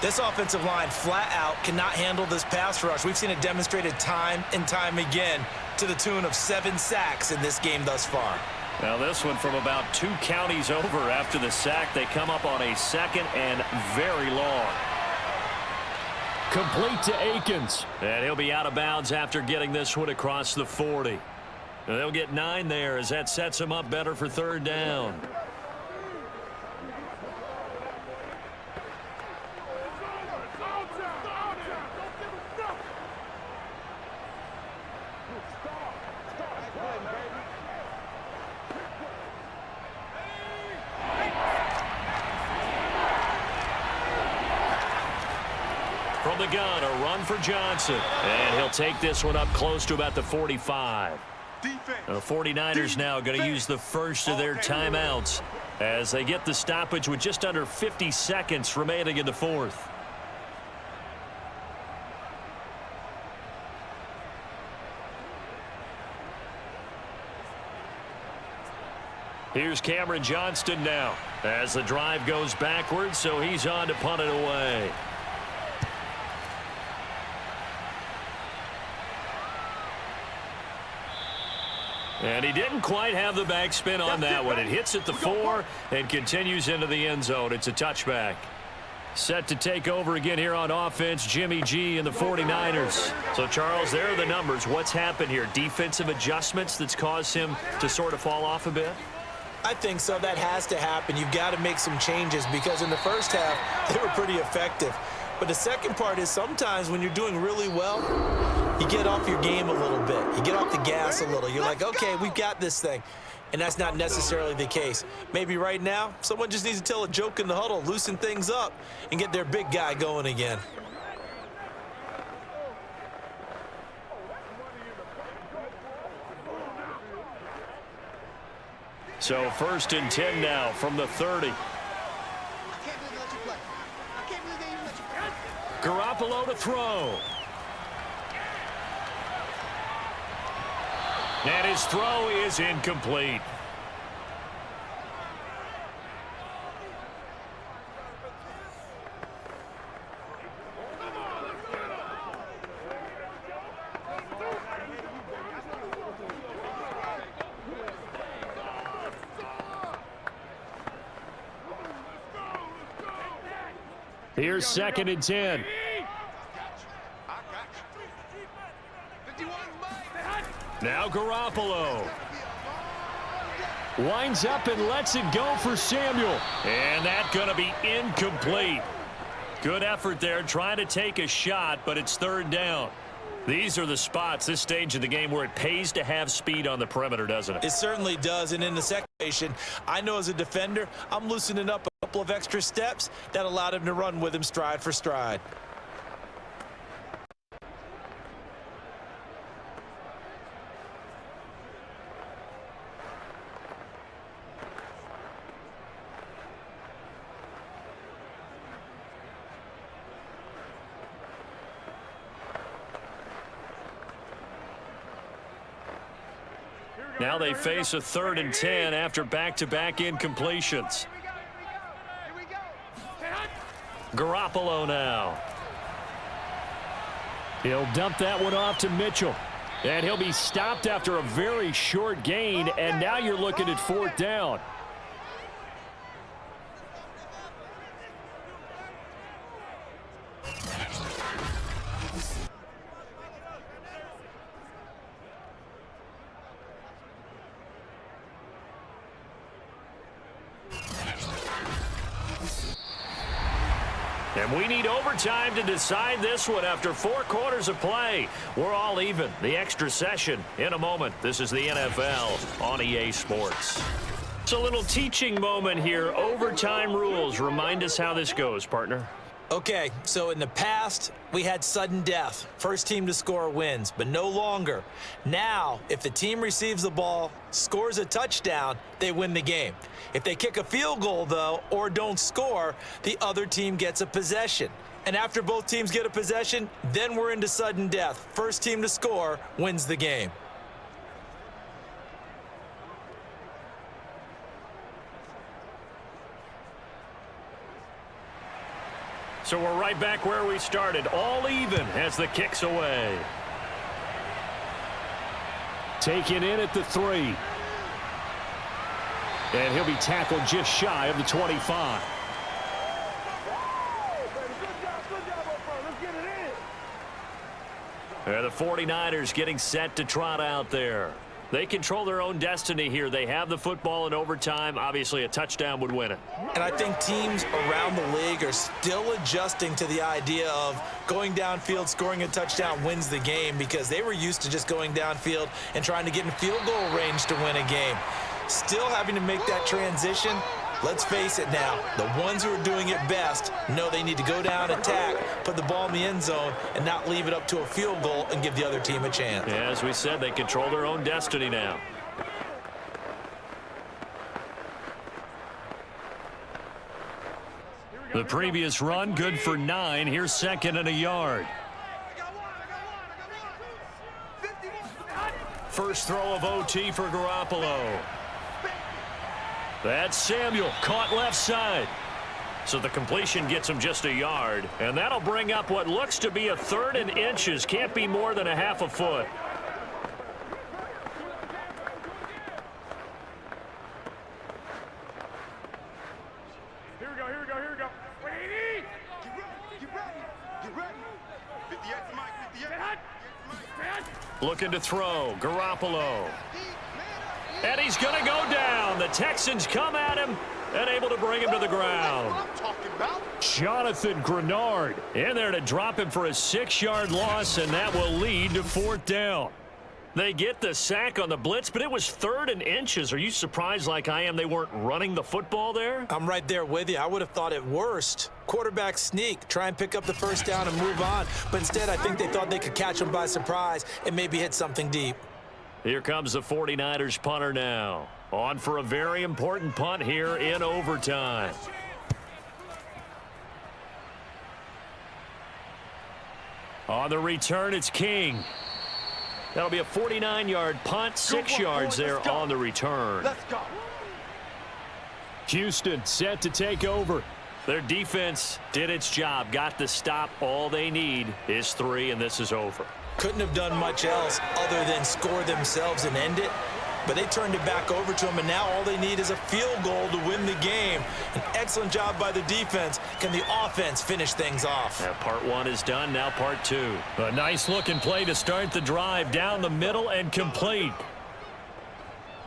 This offensive line flat out cannot handle this pass rush. We've seen it demonstrated time and time again to the tune of 7 sacks in this game thus far. Now this one from about 2 counties over after the sack. They come up on a second and very long. Complete to Akins. And he'll be out of bounds after getting this one across the 40. And they'll get 9 there as that sets them up better for third down. From the gun, a run for Johnson. And he'll take this one up close to about the 45. The 49ers now going to use the first of their timeouts as they get the stoppage with just under 50 seconds remaining in the fourth. Here's Cameron Johnston now as the drive goes backwards, so he's on to punt it away. And he didn't quite have the backspin on that one. It hits at the 4 and continues into the end zone. It's a touchback. Set to take over again here on offense, Jimmy G and the 49ers. So, Charles, there are the numbers. What's happened here? Defensive adjustments that's caused him to sort of fall off a bit? I think so. That has to happen. You've got to make some changes because in the first half, they were pretty effective. But the second part is sometimes when you're doing really well, you get off your game a little bit. You get off the gas a little. You're like, okay, we've got this thing. And that's not necessarily the case. Maybe right now, someone just needs to tell a joke in the huddle, loosen things up, and get their big guy going again. So 1st and 10 now from the 30. Garoppolo to throw. And his throw is incomplete. Here's 2nd and 10. Now Garoppolo. Winds up and lets it go for Samuel. And that's going to be incomplete. Good effort there trying to take a shot, but it's 3rd down. These are the spots, this stage of the game, where it pays to have speed on the perimeter, doesn't it? It certainly does, and in the second situation, I know as a defender, I'm loosening up a couple of extra steps that allowed him to run with him stride for stride. Now they face a 3rd and 10 after back-to-back incompletions. Garoppolo now. He'll dump that one off to Mitchell. And he'll be stopped after a very short gain, and now you're looking at 4th down. And we need overtime to decide this one after 4 quarters of play. We're all even. The extra session in a moment. This is the NFL on EA Sports. It's a little teaching moment here. Overtime rules. Remind us how this goes, partner. Okay, so in the past, we had sudden death. First team to score wins, but no longer. Now, if the team receives the ball, scores a touchdown, they win the game. If they kick a field goal, though, or don't score, the other team gets a possession. And after both teams get a possession, then we're into sudden death. First team to score wins the game. So we're right back where we started, all even as the kick's away. Taken in at the 3. And he'll be tackled just shy of the 25. And the 49ers getting set to trot out there. They control their own destiny here. They have the football in overtime. Obviously, a touchdown would win it. And I think teams around the league are still adjusting to the idea of going downfield, scoring a touchdown wins the game, because they were used to just going downfield and trying to get in field goal range to win a game. Still having to make that transition. Let's face it now, the ones who are doing it best know they need to go down, attack, put the ball in the end zone, and not leave it up to a field goal and give the other team a chance. Yeah, as we said, they control their own destiny now. The previous run, good for 9. Here's 2nd and a yard. First throw of OT for Garoppolo. That's Samuel, caught left side. So the completion gets him just a yard, and that'll bring up what looks to be a 3rd and inches. Can't be more than a half a foot. Here we go, here we go, here we go. 180! Get ready. 50X Mike, 50X. Looking to throw, Garoppolo. And he's going to go down. The Texans come at him and able to bring him to the ground. Jonathan Grenard in there to drop him for a 6-yard loss, and that will lead to 4th down. They get the sack on the blitz, but it was 3rd and inches. Are you surprised like I am they weren't running the football there? I'm right there with you. I would have thought it worst. Quarterback sneak, try and pick up the first down and move on. But instead, I think they thought they could catch him by surprise and maybe hit something deep. Here comes the 49ers punter now. On for a very important punt here in overtime. On the return, it's King. That'll be a 49-yard punt, 6 yards there on the return. Let's go. Houston set to take over. Their defense did its job, got the stop. All they need is 3, and this is over. Couldn't have done much else other than score themselves and end it. But they turned it back over to them, and now all they need is a field goal to win the game. An excellent job by the defense. Can the offense finish things off? Yeah, part 1 is done, now part 2. A nice-looking play to start the drive down the middle and complete.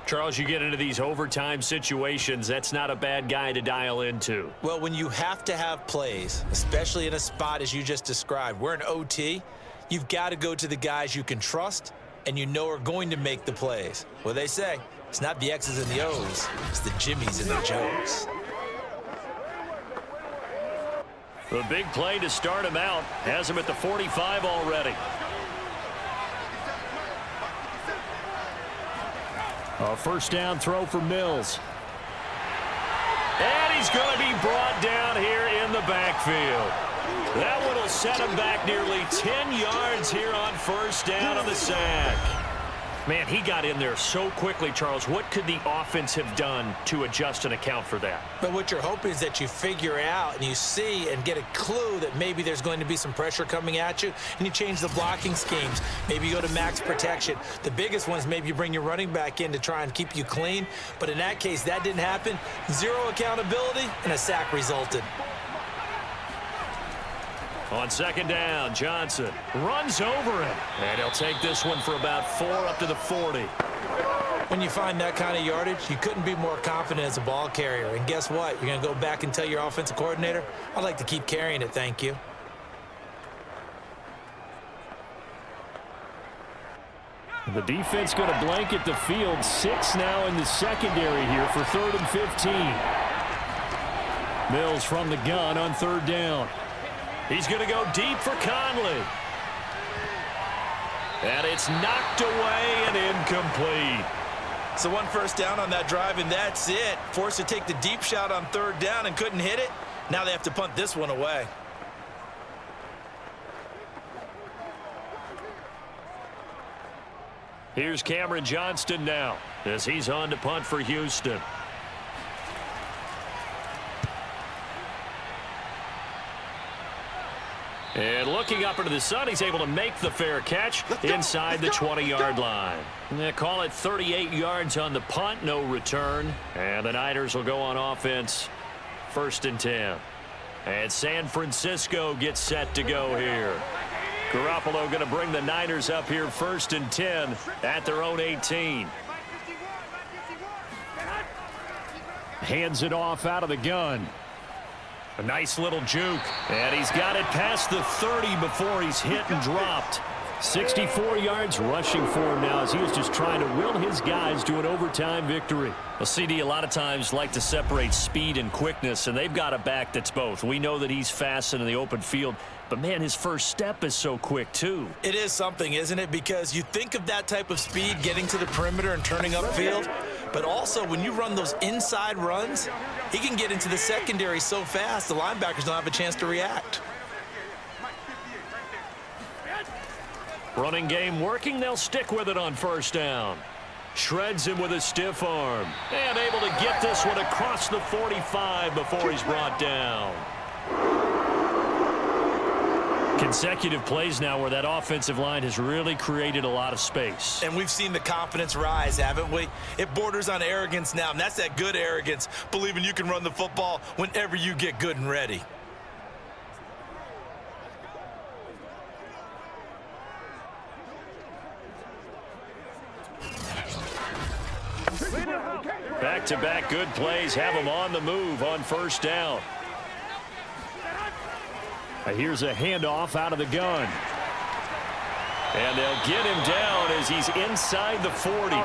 Charles, you get into these overtime situations, that's not a bad guy to dial into. Well, when you have to have plays, especially in a spot as you just described, we're in OT, you've got to go to the guys you can trust and you know are going to make the plays. Well, they say it's not the X's and the O's, it's the Jimmies and the Joes. The big play to start him out has him at the 45 already. A first down throw for Mills. And he's going to be brought down here in the backfield. That one will set him back nearly 10 yards here on first down on the sack. Man, he got in there so quickly, Charles. What could the offense have done to adjust and account for that? But what you're hoping is that you figure out and you see and get a clue that maybe there's going to be some pressure coming at you, and you change the blocking schemes. Maybe you go to max protection. The biggest one is maybe you bring your running back in to try and keep you clean. But in that case, that didn't happen. 0 accountability, and a sack resulted. On second down, Johnson runs over him. And he'll take this one for about 4 up to the 40. When you find that kind of yardage, you couldn't be more confident as a ball carrier. And guess what? You're going to go back and tell your offensive coordinator, I'd like to keep carrying it, thank you. The defense going to blanket the field. 6 now in the secondary here for 3rd and 15. Mills from the gun on 3rd down. He's going to go deep for Conley. And it's knocked away and incomplete. So 1 first down on that drive, and that's it. Forced to take the deep shot on 3rd down and couldn't hit it. Now they have to punt this one away. Here's Cameron Johnston now as he's on to punt for Houston. And looking up into the sun, he's able to make the fair catch inside the 20-yard line. They call it 38 yards on the punt, no return. And the Niners will go on offense, 1st and 10. And San Francisco gets set to go here. Garoppolo going to bring the Niners up here 1st and 10 at their own 18. Hands it off out of the gun. A nice little juke. And he's got it past the 30 before he's hit and dropped. 64 yards rushing for him now as he was just trying to will his guys to an overtime victory. Well, CD, a lot of times like to separate speed and quickness, and they've got a back that's both. We know that he's fast in the open field, but, man, his first step is so quick, too. It is something, isn't it? Because you think of that type of speed getting to the perimeter and turning upfield, but also when you run those inside runs, he can get into the secondary so fast the linebackers don't have a chance to react. Running game working. They'll stick with it on 1st down. Shreds him with a stiff arm. And able to get this one across the 45 before he's brought down. Consecutive plays now where that offensive line has really created a lot of space. And we've seen the confidence rise, haven't we? It borders on arrogance now, and that's that good arrogance, believing you can run the football whenever you get good and ready. Back-to-back good plays have him on the move on 1st down. Here's a handoff out of the gun. And they'll get him down as he's inside the 40.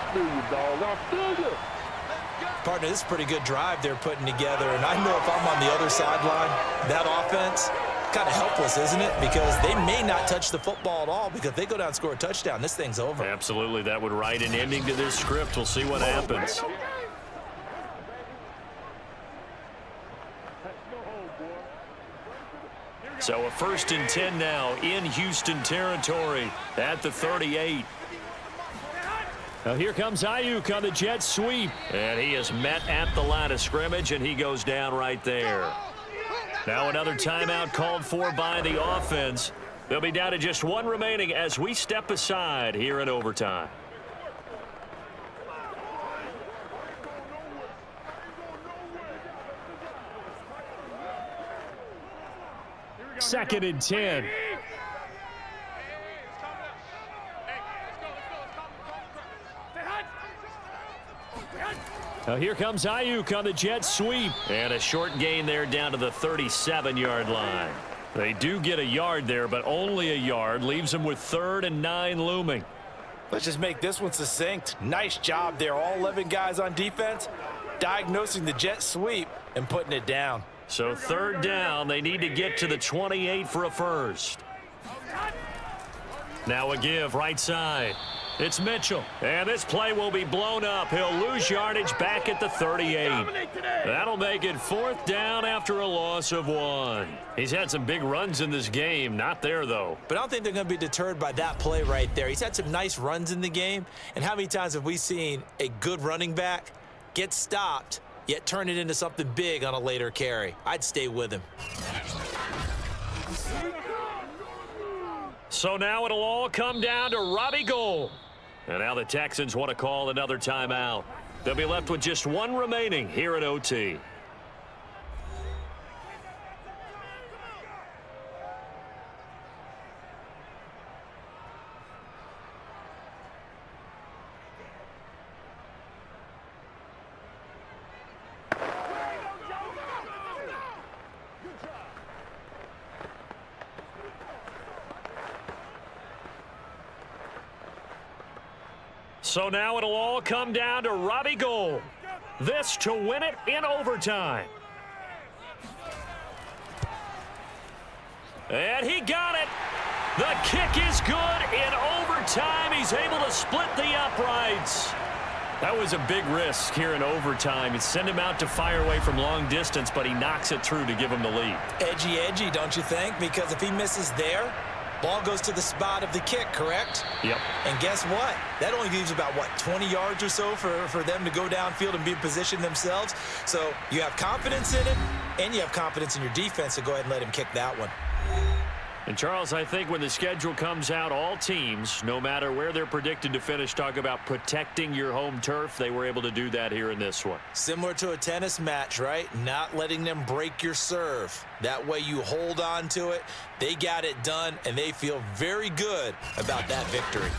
Partner, this is a pretty good drive they're putting together. And I know if I'm on the other sideline, that offense, kind of helpless, isn't it? Because they may not touch the football at all, because if they go down and score a touchdown, this thing's over. Absolutely. That would write an ending to this script. We'll see what happens. So a 1st and 10 now in Houston territory at the 38. Now here comes Ayuk on the jet sweep. And he is met at the line of scrimmage, and he goes down right there. Now another timeout called for by the offense. They'll be down to just 1 remaining as we step aside here in overtime. Second and 10. Now here comes Ayuk on the jet sweep. And a short gain there down to the 37-yard line. They do get a yard there, but only a yard. Leaves them with 3rd and 9 looming. Let's just make this one succinct. Nice job there. All 11 guys on defense diagnosing the jet sweep and putting it down. So 3rd down, they need to get to the 28 for a first. Now a give right side. It's Mitchell. And this play will be blown up. He'll lose yardage back at the 38. That'll make it 4th down after a loss of 1. He's had some big runs in this game. Not there, though. But I don't think they're going to be deterred by that play right there. He's had some nice runs in the game. And how many times have we seen a good running back get stopped, yet turn it into something big on a later carry? I'd stay with him. So now it'll all come down to Robbie Gould. And now the Texans want to call another timeout. They'll be left with just 1 remaining here at OT. So now it'll all come down to Robbie Gould. This to win it in overtime. And he got it. The kick is good in overtime. He's able to split the uprights. That was a big risk here in overtime. It sent him out to fire away from long distance, but he knocks it through to give him the lead. Edgy, don't you think? Because if he misses there, ball goes to the spot of the kick, correct? Yep. And guess what? That only leaves about, 20 yards or so for them to go downfield and be in position themselves. So you have confidence in it, and you have confidence in your defense, so go ahead and let him kick that one. And, Charles, I think when the schedule comes out, all teams, no matter where they're predicted to finish, talk about protecting your home turf. They were able to do that here in this one. Similar to a tennis match, right? Not letting them break your serve. That way you hold on to it. They got it done, and they feel very good about that victory.